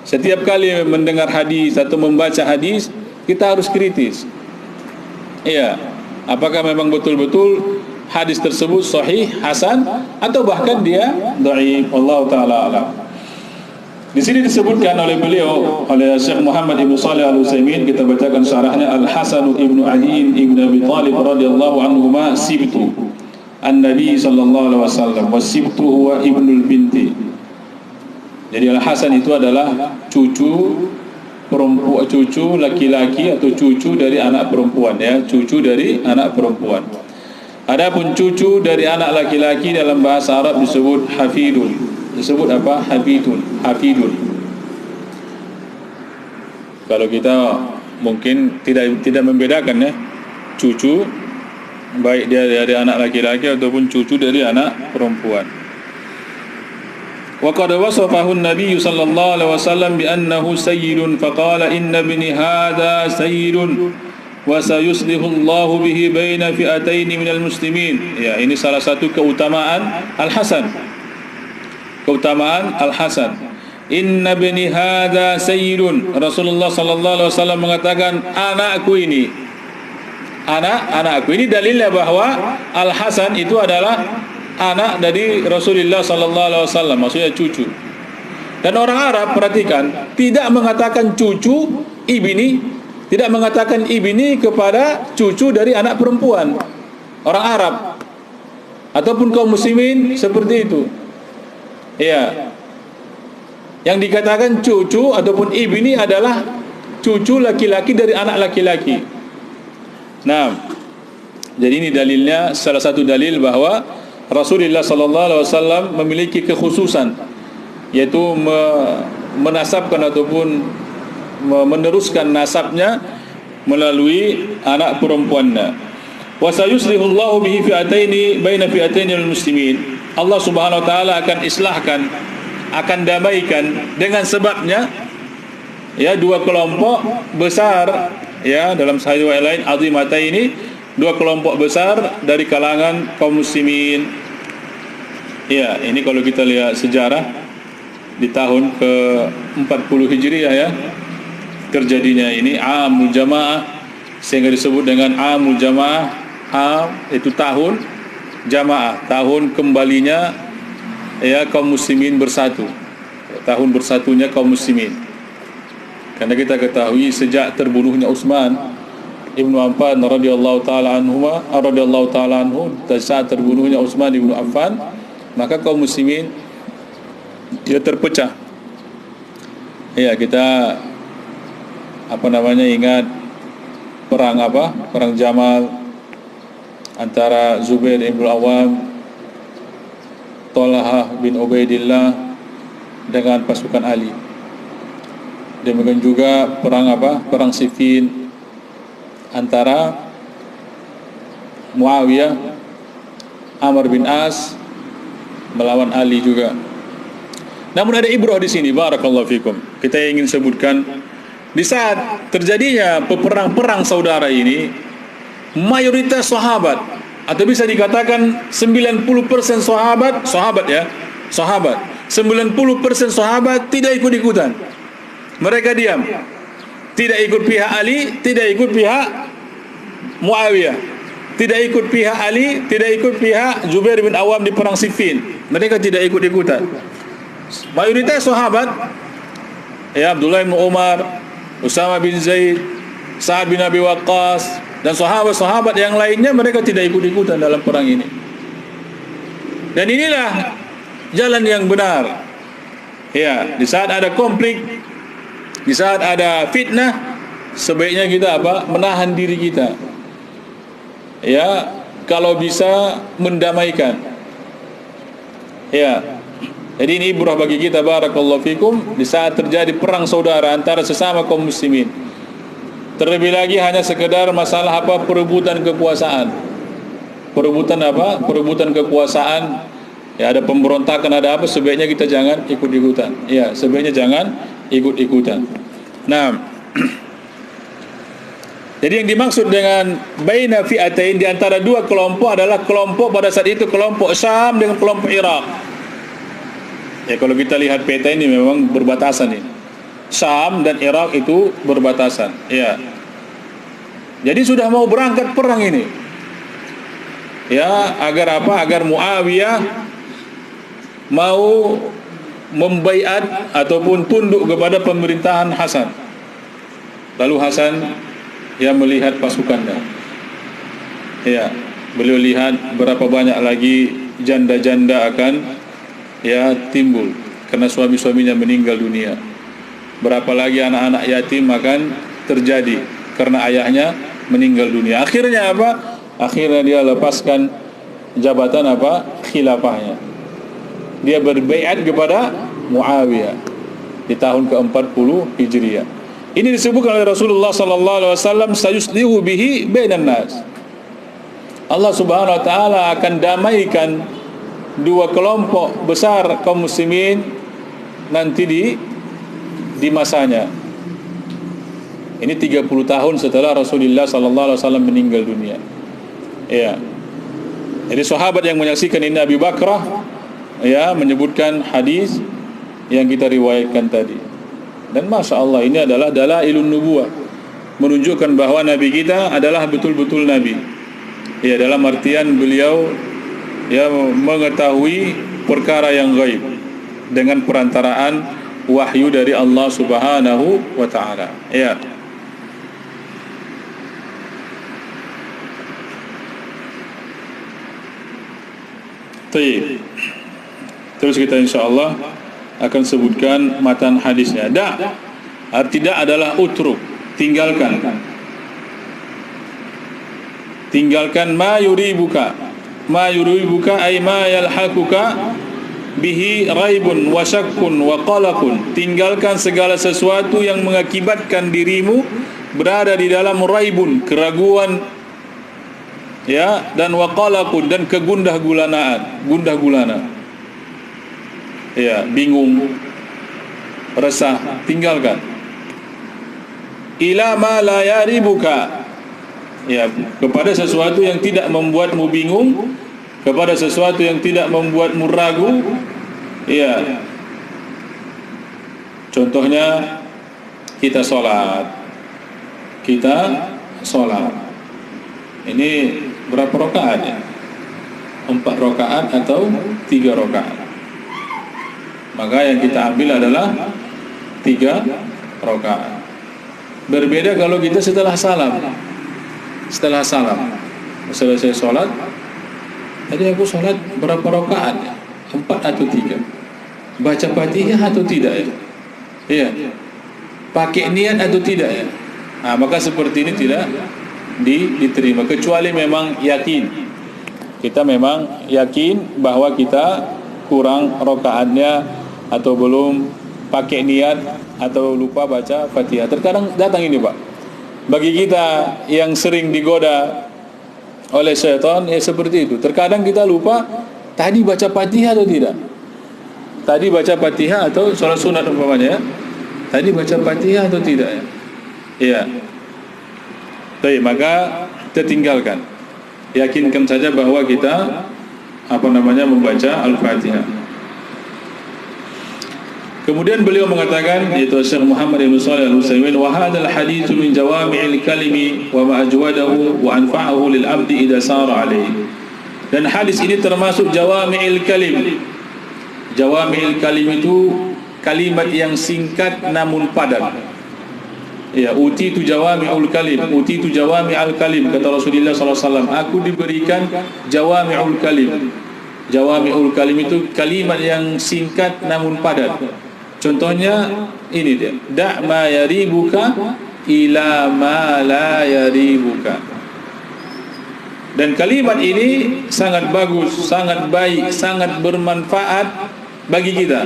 setiap kali mendengar hadis atau membaca hadis, kita harus kritis. Iya, apakah memang betul-betul hadis tersebut sahih, hasan, atau bahkan dia dhaif. Allah taala alam. Di sini disebutkan oleh beliau, oleh Syekh Muhammad Ibn Shalih Al-Utsaimin, kita bacakan syarahnya, Al-Hasan ibnu Ali ibn Abi Thalib radhiyallahu anhuma sibtu an-Nabi sallallahu alaihi wasallam, wa sibtu huwa ibnul binti. Jadi Al-Hasan itu adalah cucu perempuan, cucu laki-laki atau cucu dari anak perempuan, ya, cucu dari anak perempuan. Adapun cucu dari anak laki-laki dalam bahasa Arab disebut hafidun. Disebut apa? Hafidun. Kalau kita mungkin tidak membedakan, ya, cucu baik dia dari anak laki-laki ataupun cucu dari anak perempuan. Wa qad wasafahu an-nabiy sallallahu alaihi wasallam bi annahu sayyidun faqala inna ibni hadha sayyidun wa sayuslihu Allah bihi baina fi'atayn minal muslimin. Ya, ini salah satu keutamaan Al-Hasan. Keutamaan Al-Hasan. Inna ibni hadha sayyidun. Rasulullah sallallahu alaihi wasallam mengatakan anakku ini. Anakku ini dalilnya bahwa Al-Hasan itu adalah anak dari Rasulullah sallallahu alaihi wasallam, maksudnya cucu. Dan orang Arab, perhatikan, tidak mengatakan cucu ibni, tidak mengatakan ibni kepada cucu dari anak perempuan. Orang Arab ataupun kaum muslimin seperti itu. Ya. Yang dikatakan cucu ataupun ibni adalah cucu laki-laki dari anak laki-laki. Nah, jadi ini dalilnya, salah satu dalil bahwa Rasulullah sallallahu alaihi wasallam memiliki kekhususan, yaitu menasabkan ataupun meneruskan nasabnya melalui anak perempuannya. Wa sayuslihu Allahu bihi fi'ataini baina fi'ataini muslimin. Allah Subhanahu wa taala akan islahkan, akan damaikan dengan sebabnya, ya, dua kelompok besar, ya, dalam sahih riwayat lain azimata ini, dua kelompok besar dari kalangan kaum muslimin. Ya, ini kalau kita lihat sejarah di tahun ke-40 Hijriah, ya, terjadinya ini Amul Jamaah, sehingga disebut dengan Amul Jamaah. Itu tahun jamaah, tahun kembalinya, ya, kaum muslimin bersatu, tahun bersatunya kaum muslimin. Karena kita ketahui sejak terbunuhnya Utsman Ibnu Affan radhiyallahu taala anhu, saat terbunuhnya Utsman Ibnu Affan, maka kaum muslimin dia terpecah. Ya, kita ingat perang Jamal antara Zubair bin Awam, Talhah bin Ubaidillah dengan pasukan Ali. Demikian juga perang Siffin antara Muawiyah, Amr bin As melawan Ali juga. Namun ada ibrah di sini, barakallahu fikum. Kita ingin sebutkan, di saat terjadinya perang saudara ini, mayoritas sahabat, atau bisa dikatakan 90% sahabat, 90% sahabat tidak ikut-ikutan. Mereka diam. Tidak ikut pihak Ali, tidak ikut pihak Muawiyah, tidak ikut pihak Ali, tidak ikut pihak Zubair bin Awam di perang Siffin. Mereka tidak ikut-ikutan. Mayoritas sahabat, ya, Abdullah bin Umar, Usama bin Zaid, Sa'ad bin Abi Waqqas, dan sahabat-sahabat yang lainnya, mereka tidak ikut-ikutan dalam perang ini. Dan inilah jalan yang benar. Ya, di saat ada konflik, di saat ada fitnah, sebaiknya kita menahan diri kita. Ya, kalau bisa mendamaikan. Ya. Jadi ini ibrah bagi kita, barakallahu fikum, di saat terjadi perang saudara antara sesama kaum muslimin. Terlebih lagi hanya sekedar masalah perebutan kekuasaan. Perebutan kekuasaan. Ya, ada pemberontakan, ada sebaiknya kita jangan ikut-ikutan. Ya, sebaiknya jangan ikut-ikutan. Nah, jadi yang dimaksud dengan baina fi'atain, di antara dua kelompok adalah kelompok pada saat itu kelompok Syam dengan kelompok Irak. Ya, kalau kita lihat peta ini memang berbatasan ini. Syam dan Irak itu berbatasan. Ya. Jadi sudah mau berangkat perang ini. Ya, agar agar Muawiyah mau membaiat ataupun tunduk kepada pemerintahan Hasan. Lalu Hasan, ya, melihat pasukannya. Ya, beliau lihat berapa banyak lagi janda-janda akan, ya, timbul. karena suami-suaminya meninggal dunia. Berapa lagi anak-anak yatim akan terjadi karena ayahnya meninggal dunia. Akhirnya apa? Akhirnya dia lepaskan jabatan apa? Khilafahnya. Dia berbaiat kepada Muawiyah di tahun ke-40 Hijriah. Ini disebutkan oleh Rasulullah sallallahu alaihi wasallam, sayuslihu bihi bainan nas. Allah Subhanahu wa taala akan damaikan dua kelompok besar kaum muslimin nanti di masanya. Ini 30 tahun setelah Rasulullah sallallahu alaihi wasallam meninggal dunia. Ya. Jadi sahabat yang menyaksikan ini Abu Bakrah ya menyebutkan hadis yang kita riwayatkan tadi. Dan Masya Allah, ini adalah dalailun nubuwah, menunjukkan bahwa Nabi kita adalah betul-betul Nabi. Ya, dalam artian beliau ya mengetahui perkara yang gaib dengan perantaraan wahyu dari Allah Subhanahu wa taala. Ya. Baik. Terus kita insyaallah akan sebutkan matan hadisnya. Tidak adalah utruk, tinggalkan. Tinggalkan ma yuribuka ay ma yalhaquka bihi raibun wa syakkun wa qalaqun. Tinggalkan segala sesuatu yang mengakibatkan dirimu berada di dalam raibun, keraguan ya, dan wa qalaqun, dan gundah gulana. Ya, bingung, resah, tinggalkan. Ila ma la yaribuka, ya, kepada sesuatu yang tidak membuatmu bingung, kepada sesuatu yang tidak membuatmu ragu. Ya. Contohnya kita sholat. Ini berapa rakaat ya? 4 rakaat atau 3 rakaat? Maka yang kita ambil adalah 3 rakaat. Berbeda kalau kita setelah salam. Selesai sholat, tadi aku sholat berapa rakaat ya? 4 atau 3? Baca Fatihah atau tidak ya? Iya. Pakai niat atau tidak ya? Nah, maka seperti ini tidak diterima, kecuali memang yakin. Kita memang yakin bahwa kita kurang rakaatnya, atau belum pakai niat, atau lupa baca Fatihah. Terkadang datang ini Pak, bagi kita yang sering digoda oleh syaitan ya seperti itu. Terkadang kita lupa tadi baca Fatihah atau tidak. Tadi baca Fatihah atau sholat sunat umpamanya ya. Tadi baca Fatihah atau tidak ya. Iya. Baik, maka kita tinggalkan. Yakinkan saja bahwa kita membaca Al-Fatihah. Kemudian beliau mengatakan, yaitu Syekh Muhammad bin Shalih Al-Utsaimin, wa hadzal hadits min jawami'il kalimi wa ma ajwadahu wa anfa'ahu lil 'abdi idza sara 'alaihi. Dan hadis ini termasuk jawami'il kalim. Jawami'il kalim itu kalimat yang singkat namun padat. Ya, utitu jawami'ul kalim, utitu jawami'al kalim, kata Rasulullah sallallahu alaihi wasallam, aku diberikan jawami'ul kalim. Jawami'ul kalim itu kalimat yang singkat namun padat. Contohnya ini dia, da' ma yaribuka ila ma la yaribuka. Dan kalimat ini sangat bagus, sangat baik, sangat bermanfaat bagi kita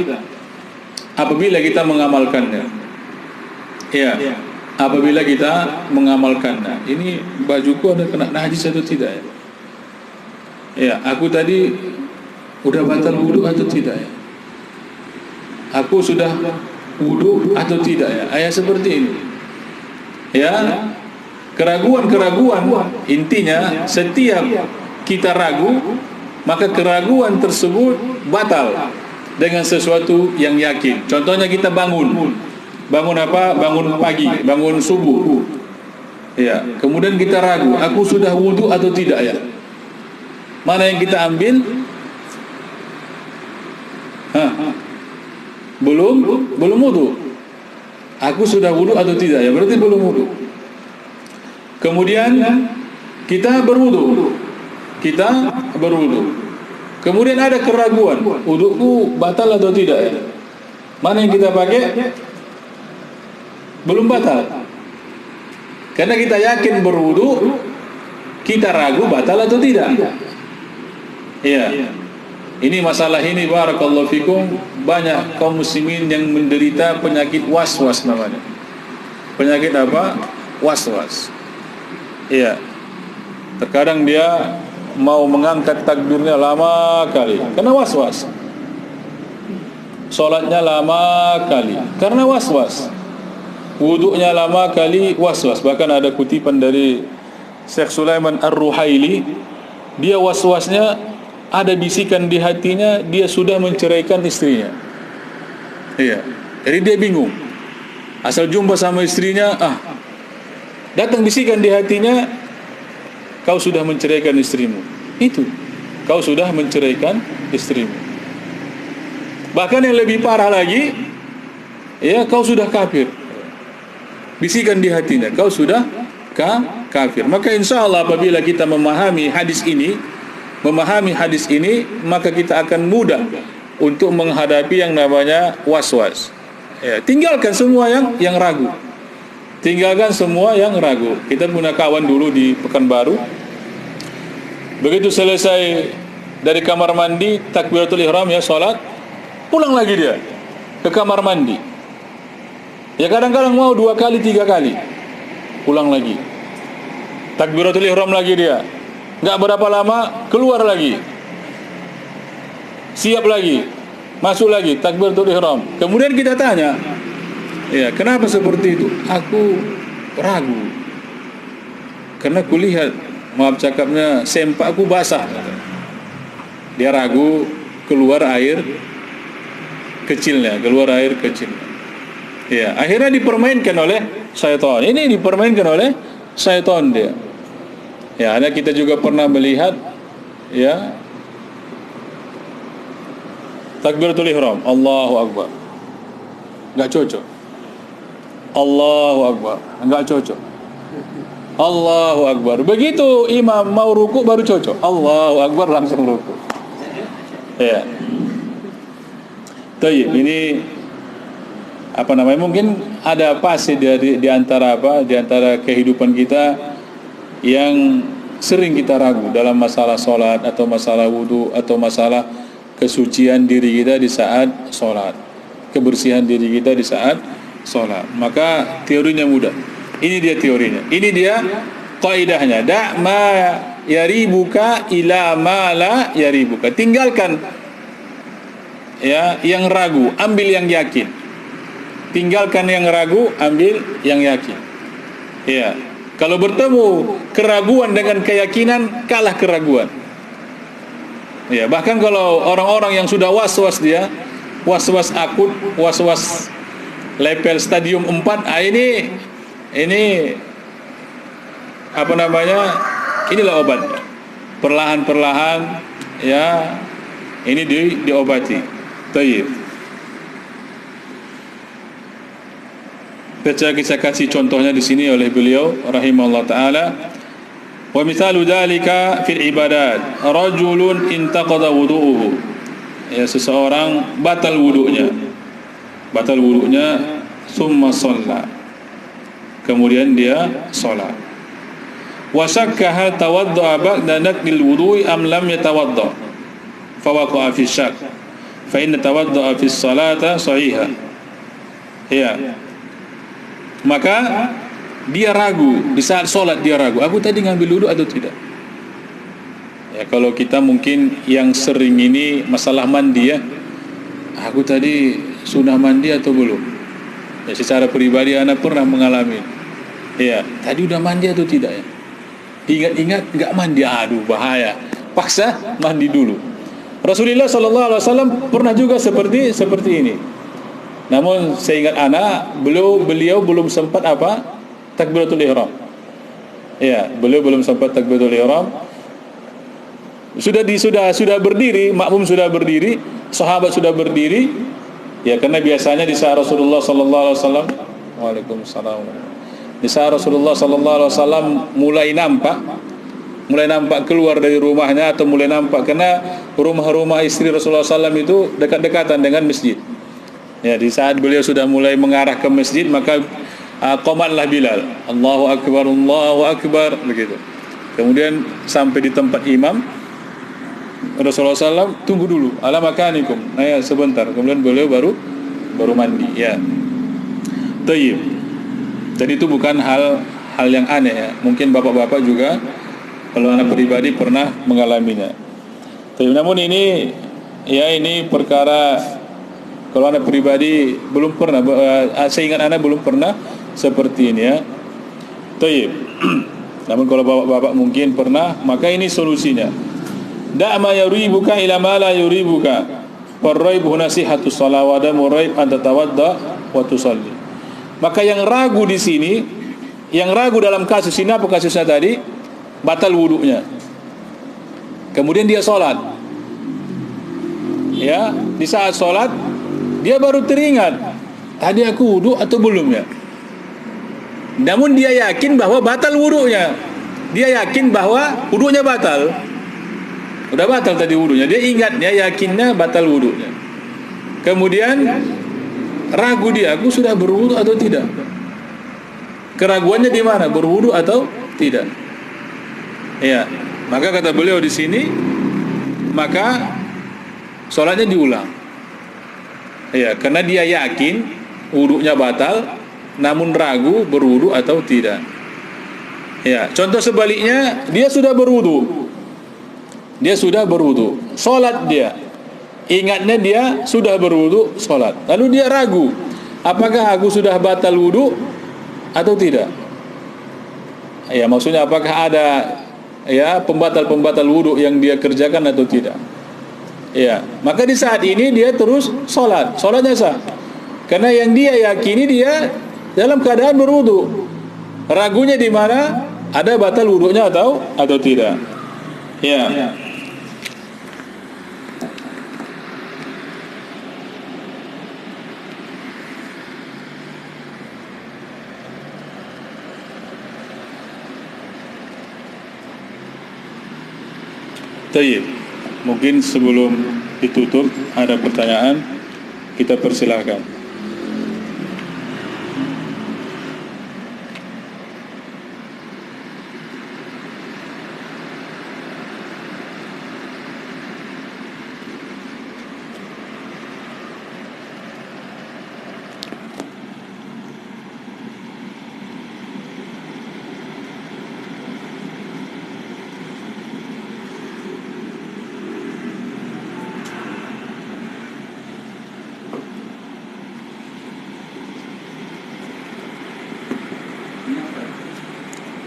apabila kita mengamalkannya. Ya, apabila kita mengamalkannya. Ini bajuku ada kena najis atau tidak ya? Ya, aku tadi udah batal wudu atau tidak ya? Aku sudah wudu atau tidak ya? Ayat seperti ini. Ya, keraguan-keraguan, intinya setiap kita ragu, maka keraguan tersebut batal dengan sesuatu yang yakin. Contohnya kita bangun apa? Bangun pagi, bangun subuh. Ya, kemudian kita ragu, aku sudah wudu atau tidak ya? Mana yang kita ambil? Belum wudu. Aku sudah wudu atau tidak ya? Berarti belum wudu. Kemudian kita berwudu. Kemudian ada keraguan, wuduku batal atau tidak ya? Mana yang kita pakai belum batal. Karena kita yakin berwudu, kita ragu batal atau tidak. Iya. Ini masalah ini barakallahu fikum, banyak kaum muslimin yang menderita penyakit waswas namanya. Penyakit apa? Waswas. Iya. Terkadang dia mau mengangkat takbirnya lama kali karena waswas. Salatnya lama kali karena waswas. Wudunya lama kali waswas. Bahkan ada kutipan dari Syekh Sulaiman Ar-Ruhaili, dia waswasnya ada bisikan di hatinya dia sudah menceraikan istrinya. Iya. Jadi dia bingung. Asal jumpa sama istrinya, datang bisikan di hatinya, kau sudah menceraikan istrimu. Itu. Kau sudah menceraikan istrimu. Bahkan yang lebih parah lagi, ya, kau sudah kafir. Bisikan di hatinya, kau sudah kafir. Maka insya Allah apabila kita memahami hadis ini, maka kita akan mudah untuk menghadapi yang namanya waswas. Ya, tinggalkan semua yang ragu. Tinggalkan semua yang ragu. Kita punya kawan dulu di Pekanbaru. Begitu selesai dari kamar mandi, takbiratul ihram, ya, salat, pulang lagi dia ke kamar mandi. Ya, kadang-kadang mau 2 kali 3 kali, pulang lagi. Takbiratul ihram lagi dia. Enggak berapa lama keluar lagi. Siap lagi. Masuk lagi takbiratul ihram. Kemudian kita tanya, ya, kenapa seperti itu? Aku ragu. Karena kulihat, maaf cakapnya, sempakku basah. Dia ragu, keluar air kecilnya. Ya, akhirnya dipermainkan oleh syaitan. Ini dipermainkan oleh syaitan dia. Ya, ada kita juga pernah melihat, ya, takbiratul ihram, Allahu Akbar, enggak cocok. Allahu Akbar, enggak cocok. Allahu Akbar. Begitu imam mau ruku baru cocok. Allahu Akbar, langsung ruku. Ya. Tayyib, ini apa namanya? Mungkin ada fase di antara kehidupan kita yang sering kita ragu dalam masalah solat atau masalah wudu atau masalah kesucian diri kita di saat solat, kebersihan diri kita di saat solat. Maka teorinya mudah. Ini dia teorinya. Ini dia kaidahnya. Da' ma yaribuka ila ma la yaribuka. Tinggalkan, ya, yang ragu, ambil yang yakin. Tinggalkan yang ragu, ambil yang yakin. Ya. Kalau bertemu keraguan dengan keyakinan, kalah keraguan. Ya, bahkan kalau orang-orang yang sudah waswas, dia waswas akut, waswas level stadium 4, ini apa namanya? Inilah obat. Perlahan-perlahan, ya, ini diobati. Tayyib. Baca kita kasih contohnya di sini oleh beliau rahimahullah taala. Wa mithalu dzalika fil ibadat, rajulun intaqada wudu'uhu. Ya, seseorang batal wudunya, summa shalla. Kemudian dia salat. Wa syakka hal tawaddu'a ba'da naqdil wudu'i am lam yatawadda. Fa waqa'a fi syak. Fa inna tawaddu'a fi ssalata sahihah. Ya. Maka dia ragu, di saat sholat dia ragu, aku tadi ngambil wudu atau tidak. Ya, kalau kita mungkin yang sering ini masalah mandi, ya, aku tadi sudah mandi atau belum. Ya, secara pribadi anak pernah mengalami. Ya, tadi udah mandi atau tidak, ya. Ingat-ingat nggak mandi, aduh bahaya. Paksa mandi dulu. Rasulullah SAW pernah juga seperti ini. Namun seingat anak, beliau belum sempat takbiratul ihram. Ya, beliau belum sempat takbiratul ihram. Sudah berdiri, makmum sudah berdiri, sahabat sudah berdiri. Ya, karena biasanya di saat Rasulullah sallallahu alaihi wasallam, Waalaikumsalam. Di saat Rasulullah sallallahu alaihi wasallam mulai nampak keluar dari rumahnya, atau mulai nampak, karena rumah-rumah istri Rasulullah SAW itu dekat-dekatan dengan masjid. Ya, di saat beliau sudah mulai mengarah ke masjid, maka qamatlah Bilal, Allahu Akbar, begitu. Kemudian sampai di tempat imam, Rasulullah SAW tunggu dulu, ala makanikum, ya sebentar. Kemudian beliau baru mandi. Ya, tayyib. Dan itu bukan hal yang aneh ya. Mungkin bapak-bapak juga kalau anak pribadi pernah mengalaminya. Tayyib. Namun ini perkara kalau anak pribadi belum pernah, seingat anak belum pernah seperti ini ya. Tayyib. Namun kalau bapak-bapak mungkin pernah, maka ini solusinya. Da'ma yuribuka ila ma la yuribuka. Farraib nasihatus shalah wa damu raib an tatawadda wa tusalli. Maka yang ragu di sini, yang ragu dalam kasus ini apa kasusnya tadi? Batal wudunya. Kemudian dia sholat. Ya, di saat sholat dia baru teringat, tadi aku wudu atau belum ya? Namun dia yakin bahwa batal wudunya. Dia yakin bahwa wudunya batal. Udah batal tadi wudunya. Dia ingat, dia yakinnya batal wudunya. Kemudian ragu dia, aku sudah berwudu atau tidak? Keraguannya di mana? Berwudu atau tidak? Ya, maka kata beliau di sini, maka sholatnya diulang. Ya, karena dia yakin wudunya batal, namun ragu berwudu atau tidak. Ya, contoh sebaliknya, dia sudah berwudu. Dia sudah berwudu, sholat dia. Ingatnya dia sudah berwudu, sholat. Lalu dia ragu, apakah aku sudah batal wudu atau tidak? Ya, maksudnya apakah ada ya pembatal wudu yang dia kerjakan atau tidak? Ya, maka di saat ini dia terus sholatnya sah. Karena yang dia yakini dia dalam keadaan berwudu. Ragunya di mana? Ada batal wudunya atau tidak? Ya. Tayyib. Mungkin sebelum ditutup ada pertanyaan, kita persilahkan.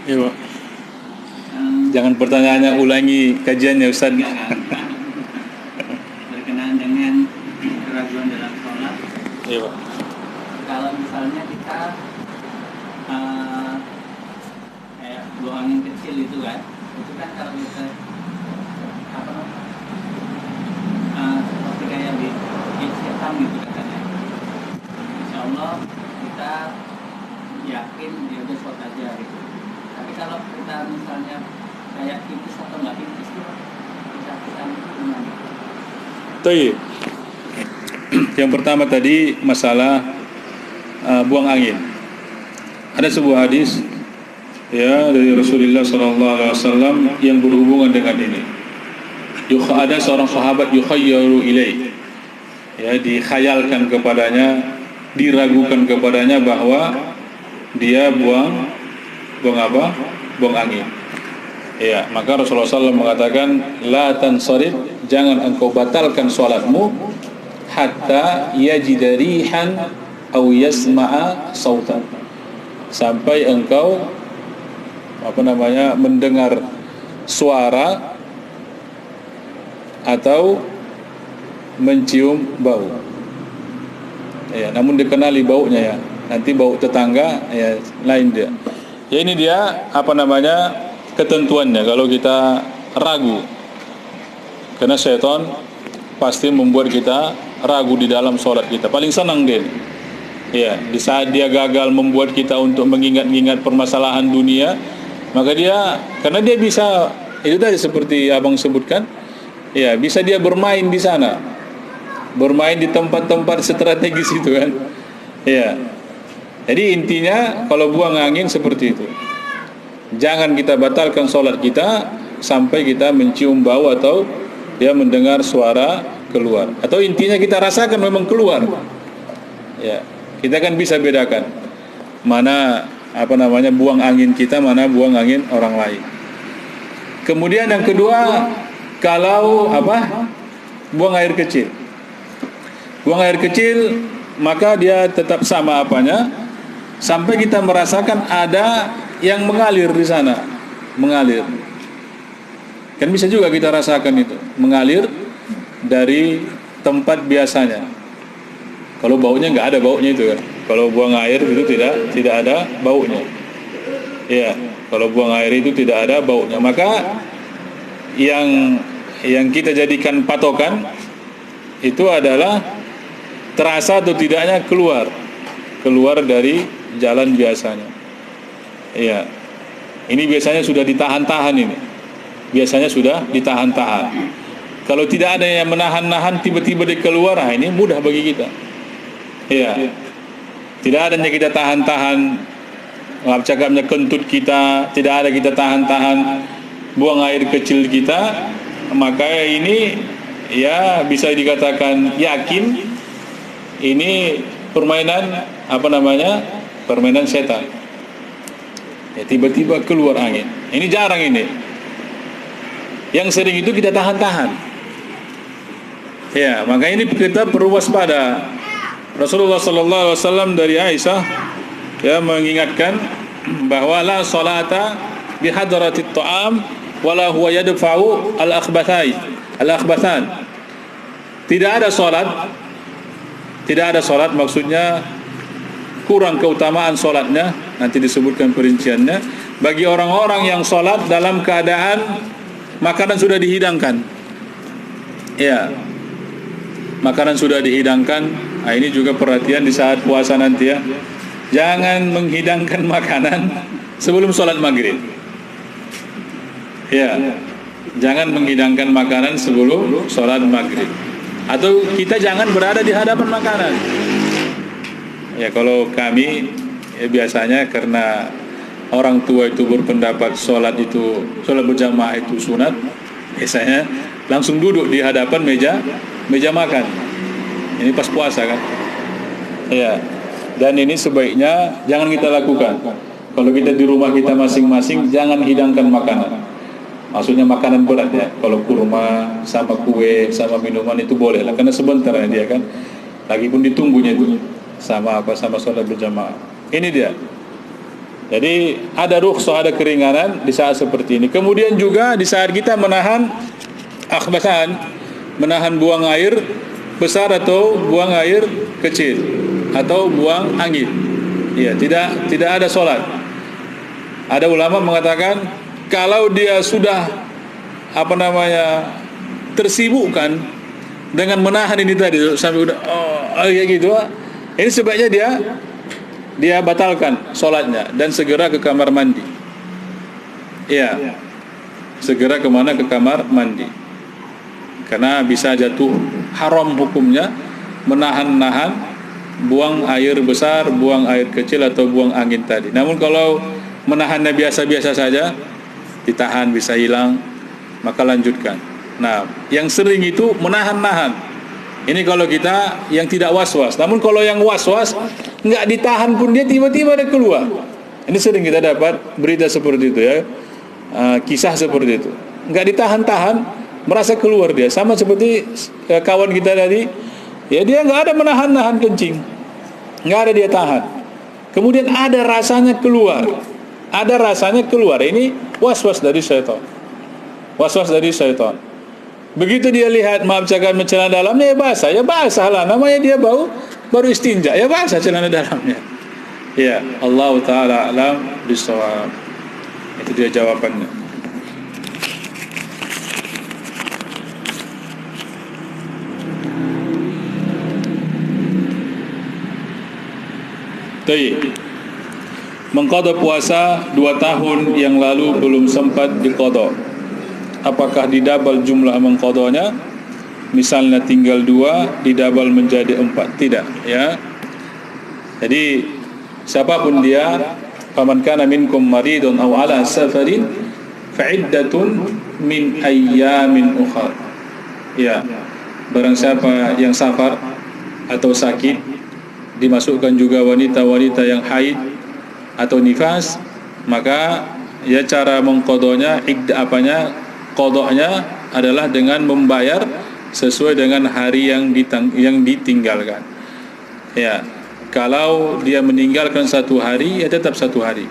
Iya, Pak. Jangan pertanyaannya, ulangi kajiannya, Ustaz. Berkenaan dengan keraguan dalam sholat. Iya, Pak. Kalau misalnya kita kayak buang angin kecil itu kan kalau kita seperti kayak di setan gitu katanya. Insya Allah kita yakin dia udah sholat aja gitu. Tapi kalau kita misalnya kayak tipis atau nggak tipis itu kita gimana? Tayyib. Yang pertama tadi masalah buang angin. Ada sebuah hadis ya dari Rasulullah SAW yang berhubungan dengan ini. Ada seorang sahabat yukhayyaru ilaih, ya, dikhayalkan kepadanya, diragukan kepadanya bahwa dia buang apa? Buang angin. Ya, maka Rasulullah SAW mengatakan, la tansarif, jangan engkau batalkan salatmu hatta yajida rihan aw yasma'a sautan, sampai engkau mendengar suara atau mencium bau. Ya, namun dikenali baunya ya. Nanti bau tetangga ya lain dia. Ya, ini dia ketentuannya kalau kita ragu. Karena setan pasti membuat kita ragu di dalam sholat kita. Paling senang dia. Ya, di saat dia gagal membuat kita untuk mengingat-ingat permasalahan dunia, maka karena dia bisa, itu tadi seperti abang sebutkan, ya, bisa dia bermain di sana. bermain di tempat-tempat strategis itu kan. Ya. Jadi intinya kalau buang angin seperti itu. Jangan kita batalkan sholat kita sampai kita mencium bau atau mendengar suara keluar. Atau intinya kita rasakan memang keluar. Ya, kita kan bisa bedakan mana buang angin kita, mana buang angin orang lain. Kemudian yang kedua, kalau buang air kecil. Buang air kecil maka dia tetap sama apanya sampai kita merasakan ada yang mengalir di sana, mengalir. Kan bisa juga kita rasakan itu, mengalir dari tempat biasanya. Kalau baunya nggak ada baunya itu kan. Kalau buang air itu tidak ada baunya. Iya, kalau buang air itu tidak ada baunya. Maka yang kita jadikan patokan itu adalah terasa atau tidaknya keluar dari jalan biasanya. Iya. Ini biasanya sudah ditahan-tahan ini. Biasanya sudah ditahan-tahan. Kalau tidak ada yang menahan-nahan tiba-tiba dia keluar, ini mudah bagi kita. Iya. Tidak adanya kita tahan-tahan cakapnya kentut kita, tidak ada kita tahan-tahan buang air kecil kita, maka ini ya bisa dikatakan yakin ini permainan permainan setan. Ya, tiba-tiba keluar angin. Ini jarang ini. Yang sering itu kita tahan-tahan. Ya, maka ini kita perlu waspada. Rasulullah sallallahu alaihi wasallam dari Aisyah mengingatkan bahwa la salata bi hadratit ta'am wala huwa yadfa'u al-akhbathan. Tidak ada salat maksudnya kurang keutamaan salatnya, nanti disebutkan perinciannya, bagi orang-orang yang salat dalam keadaan makanan sudah dihidangkan. Ya. Makanan sudah dihidangkan. Nah, ini juga perhatian di saat puasa nanti ya. Jangan menghidangkan makanan sebelum sholat maghrib. Ya, jangan menghidangkan makanan sebelum sholat maghrib. Atau kita jangan berada di hadapan makanan. Ya, kalau kami biasanya karena orang tua itu berpendapat sholat berjamaah itu sunat, biasanya langsung duduk di hadapan meja makan. Ini pas puasa kan. Ya. Dan ini sebaiknya jangan kita lakukan. Kalau kita di rumah kita masing-masing, jangan hidangkan makanan. Maksudnya makanan berat ya. Kalau kurma sama kue sama minuman itu boleh lah, karena sebentar ya dia kan. Lagipun ditunggunya itu sama sholat berjamaah. Ini dia. Jadi ada rukhsah, ada keringanan di saat seperti ini. Kemudian juga di saat kita menahan akhbathan, menahan buang air besar atau buang air kecil atau buang angin. Ya, tidak ada sholat. Ada ulama mengatakan kalau dia sudah tersibukkan dengan menahan ini tadi sampai udah kayak gitu, ini sebaiknya dia batalkan sholatnya dan segera ke kamar mandi. Iya, segera kemana? Ke kamar mandi. Karena bisa jatuh haram hukumnya menahan-nahan buang air besar, buang air kecil atau buang angin tadi. Namun kalau menahannya biasa-biasa saja, ditahan bisa hilang, maka lanjutkan. Nah, yang sering itu menahan-nahan. Ini kalau kita yang tidak was-was. Namun kalau yang was-was, nggak ditahan pun dia tiba-tiba ada keluar. Ini sering kita dapat berita seperti itu ya, kisah seperti itu. Nggak ditahan-tahan, merasa keluar dia. Sama seperti kawan kita tadi, ya dia nggak ada menahan-nahan kencing, nggak ada dia tahan. Kemudian ada rasanya keluar, Ini was-was dari syaitan. Begitu dia lihat celana dalamnya ya basah lah. Namanya dia baru istinja, ya basah celana dalamnya. Ya, Allah Ta'ala alam bisawab. Itu dia jawabannya. Mengqadha puasa 2 tahun yang lalu belum sempat diqadha. Apakah didabal jumlah mengqadhanya? misalnya tinggal 2 didabal menjadi 4, tidak ya. Jadi siapapun dia, faman kana minkum maridun aw ala safarin fa'iddatun min ayyamin ukhra. Ya, barang siapa yang safar atau sakit, dimasukkan juga wanita-wanita yang haid atau nifas, maka ya cara mengqadanya qadanya adalah dengan membayar sesuai dengan hari yang ditinggalkan. Ya, kalau dia meninggalkan 1 hari, ya tetap 1 hari.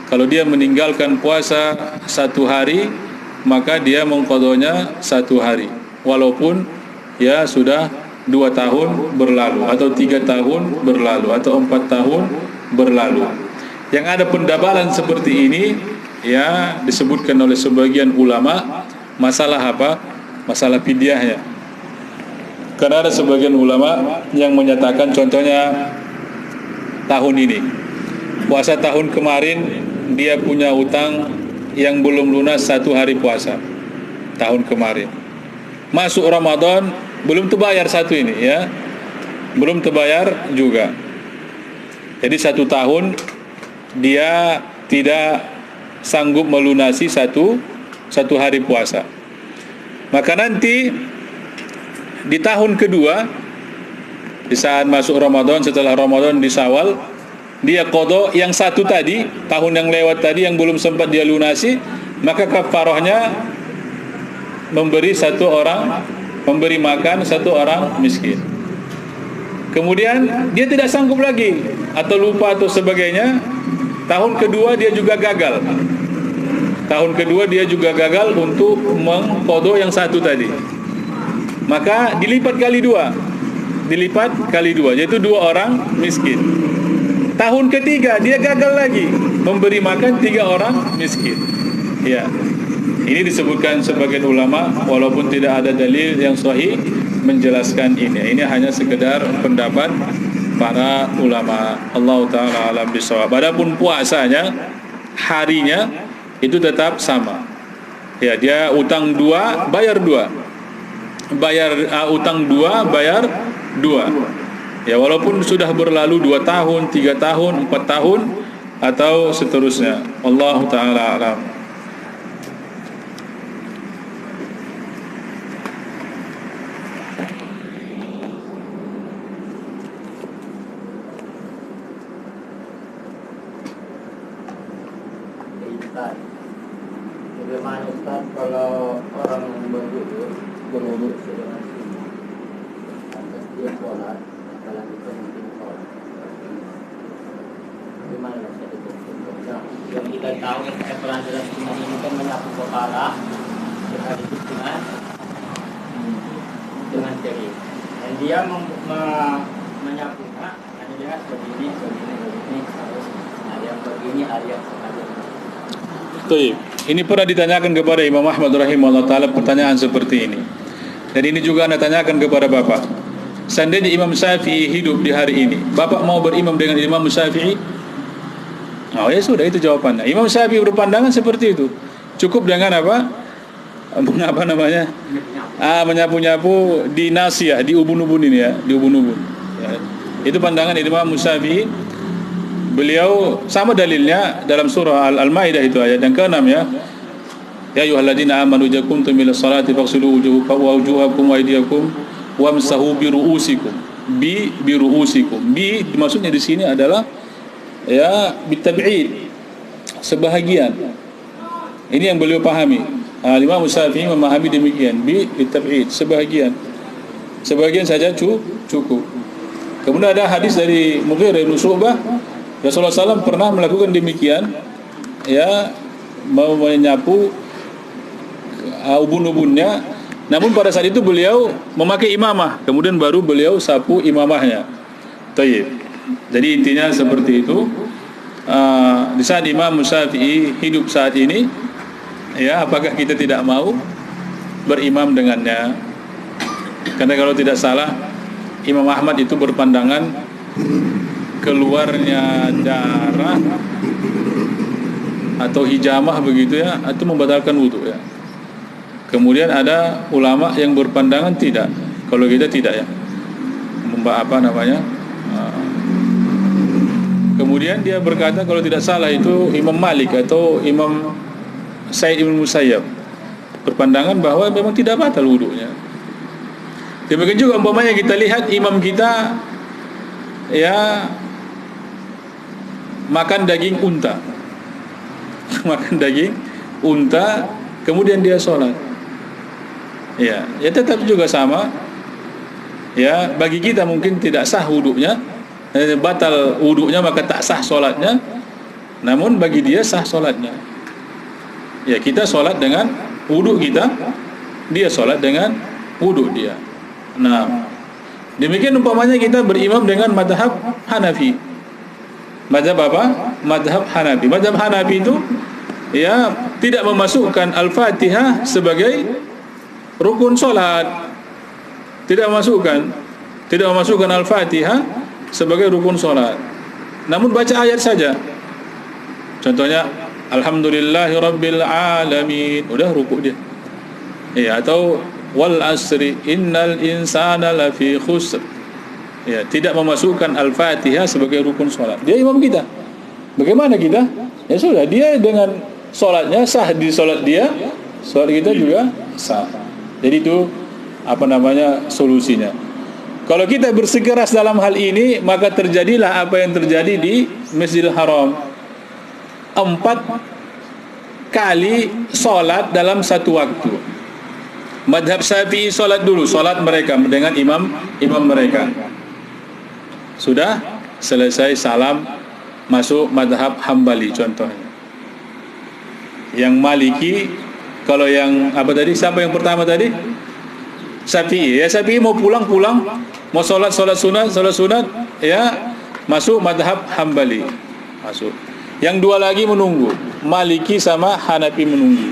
Kalau dia meninggalkan puasa 1 hari, maka dia mengqadanya 1 hari, walaupun ya sudah 2 tahun berlalu atau 3 tahun berlalu atau 4 tahun berlalu. Yang ada pendabalan seperti ini ya disebutkan oleh sebagian ulama masalah apa? Masalah fidyahnya. Karena ada sebagian ulama yang menyatakan, contohnya tahun ini, puasa tahun kemarin dia punya utang yang belum lunas 1 hari puasa tahun kemarin. Masuk Ramadan belum terbayar 1 ini ya, belum terbayar juga. Jadi 1 tahun dia tidak sanggup melunasi satu hari puasa. Maka nanti di tahun kedua, di saat masuk Ramadan, setelah Ramadan di Syawal, dia qada yang 1 tadi, tahun yang lewat tadi yang belum sempat dia lunasi, maka kafarahnya memberi makan 1 orang miskin. Kemudian dia tidak sanggup lagi atau lupa atau sebagainya, tahun kedua dia juga gagal. Tahun kedua dia juga gagal untuk mengqada yang 1 tadi. Maka dilipat kali 2. Yaitu 2 orang miskin. Tahun ketiga dia gagal lagi memberi makan 3 orang miskin. Ya. Ini disebutkan sebagian ulama, walaupun tidak ada dalil yang sahih menjelaskan ini. Ini hanya sekedar pendapat para ulama. Allah taala alam bisawab. Adapun puasanya, harinya itu tetap sama. Ya, dia utang 2, bayar 2. Utang 2, bayar 2. Ya, walaupun sudah berlalu 2 tahun, 3 tahun, 4 tahun atau seterusnya. Allah taala alam. Bagaimana Ustaz kalau orang berwudu sebelum atas dia sholat, apalagi penting sholat, bagaimana Ustaz itu? Yang kita tahu yang saya pernah dalam sunnah ini kan menyapu kepala sekaligus dengan jari, dan dia menyapunya hanya dengan begini, harus ada yang begini, ada yang sengaja. Ini pernah ditanyakan kepada Imam Ahmad rahimahullah ta'ala pertanyaan seperti ini. Dan ini juga Anda tanyakan kepada Bapak. Seandainya Imam Syafi'i hidup di hari ini, Bapak mau berimam dengan Imam Syafi'i? Oh ya sudah, itu jawabannya. Imam Syafi'i berpandangan seperti itu. Cukup dengan apa namanya? Menyapu-nyapu di nasiyah, di ubun-ubun ini ya, di ubun-ubun. Ya. Itu pandangan Imam Syafi'i. Beliau sama dalilnya dalam surah Al-Maidah, itu ayat yang ke-6 ya. Ya ayyuhalladzina amanu idza qumtum ila sholati faghsilu wujuhakum wa aydiyakum wamsahu bi ru'usikum. Bi ru'usikum. Bi maksudnya di sini adalah ya bitab'id, sebahagian. Ini yang beliau pahami. Imam Syafi'i memahami demikian, bi bitab'id, sebahagian. Sebahagian saja cukup. Kemudian ada hadis dari Mughirah bin Syu'bah, Rasulullah SAW pernah melakukan demikian, ya, mau menyapu ubun-ubunnya. Namun pada saat itu beliau memakai imamah, kemudian baru beliau sapu imamahnya. Tayyib. Jadi intinya seperti itu. Di saat Imam Syafi'i hidup saat ini, ya, apakah kita tidak mau berimam dengannya? Karena kalau tidak salah, Imam Ahmad itu berpandangan keluarnya darah atau hijamah begitu ya, itu membatalkan wudu ya. Kemudian ada ulama yang berpandangan tidak. Kalau kita tidak ya. Kemudian dia berkata kalau tidak salah itu Imam Malik atau Imam Sa'id bin Musayyab berpandangan bahwa memang tidak batal wudunya. Demikian juga umpamanya kita lihat imam kita ya makan daging unta. Makan daging unta kemudian dia sholat. Ya tetap juga sama. Ya, bagi kita mungkin tidak sah wudunya, batal wudunya maka tak sah sholatnya. Namun bagi dia sah sholatnya. Ya, kita sholat dengan wudu kita, dia sholat dengan wudu dia. Nah, demikian umpamanya kita berimam dengan mazhab Hanafi. Mazhab apa? Mazhab Hanafi. Mazhab Hanafi itu ya tidak memasukkan Al-Fatihah sebagai rukun sholat. Tidak memasukkan Al-Fatihah sebagai rukun sholat. Namun baca ayat saja. Contohnya Alhamdulillahirabbil alamin, udah rukuk dia. Ya, atau wal asri innal insana lafi khusr. Ya, tidak memasukkan Al-Fatihah sebagai rukun sholat. Dia imam kita. Bagaimana kita? Ya sudah, dia dengan sholatnya sah di sholat dia, sholat kita juga sah. Jadi itu solusinya. Kalau kita bersikeras dalam hal ini, maka terjadilah apa yang terjadi di Masjidil Haram. 4 kali solat dalam satu waktu. Madhab Syafi'i solat dulu, solat mereka dengan imam mereka. Sudah selesai salam, masuk madhab Hambali contohnya. Yang Maliki, kalau yang siapa yang pertama tadi? Syafi'i. Ya, Syafi'i mau pulang, mau solat sunat, ya masuk madhab Hambali, masuk. Yang 2 lagi menunggu, Maliki sama Hanafi menunggu.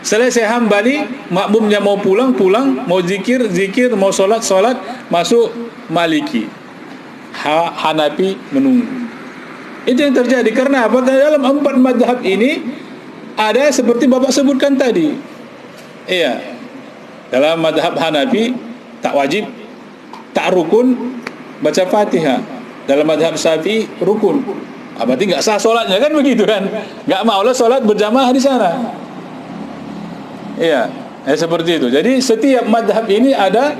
Selesai Hambali, makmumnya mau pulang, mau zikir, mau solat, masuk Maliki. Hanafi menunggu. Itu yang terjadi. Karena apa? Dalam 4 madhab ini ada seperti Bapak sebutkan tadi. Iya. Dalam madhab Hanafi tak wajib, tak rukun baca Fatihah. Dalam madhab Syafi'i rukun. Berarti nggak sah sholatnya, kan begitu kan? Nggak maulah sholat berjamaah di sana. Iya, seperti itu. Jadi setiap madhab ini ada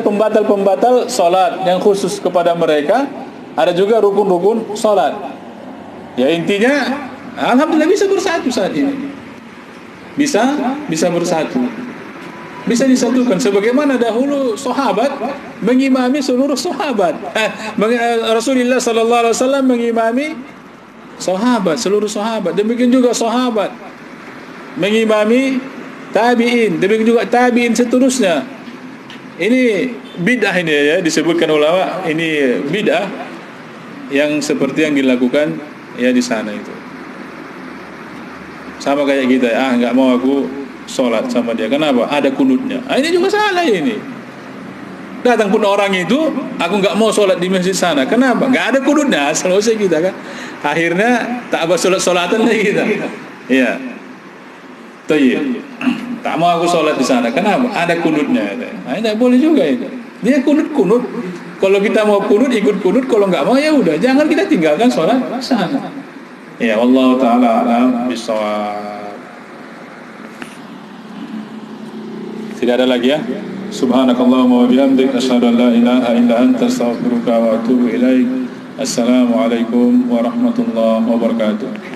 pembatal sholat yang khusus kepada mereka. Ada juga rukun-rukun sholat. Ya intinya, alhamdulillah bisa bersatu saat ini. Bisa bersatu. Bisa disatukan sebagaimana dahulu sahabat mengimami seluruh sahabat. Rasulullah sallallahu alaihi wasallam mengimami seluruh sahabat. Demikian juga sahabat mengimami tabi'in, demikian juga tabi'in seterusnya. Ini bid'ah ini ya, disebutkan ulama, ini bid'ah yang seperti yang dilakukan ya di sana itu. Sama kayak kita, enggak mau aku sholat sama dia. Kenapa? Ada kunutnya. Ini juga salah ini. Datang pun orang itu, aku nggak mau sholat di masjid sana. Kenapa? Nggak ada kunutnya. Selesai kita kan. Akhirnya tak sholat-sholatan lagi kita. Iya. Tayyib. Tak mau aku sholat di sana. Kenapa? Ada kunutnya. Tidak boleh juga itu. Dia kunut. Kalau kita mau kunut, ikut kunut. Kalau nggak mau ya udah. Jangan kita tinggalkan sholat di sana. Ya, wallahu taala a'lam bishawab. Tidak ada lagi ya. Subhanakallahumma wa bihamdik asyhadu an la ilaha illa anta astaghfiruka wa atubu ilaik. Assalamualaikum warahmatullahi wabarakatuh.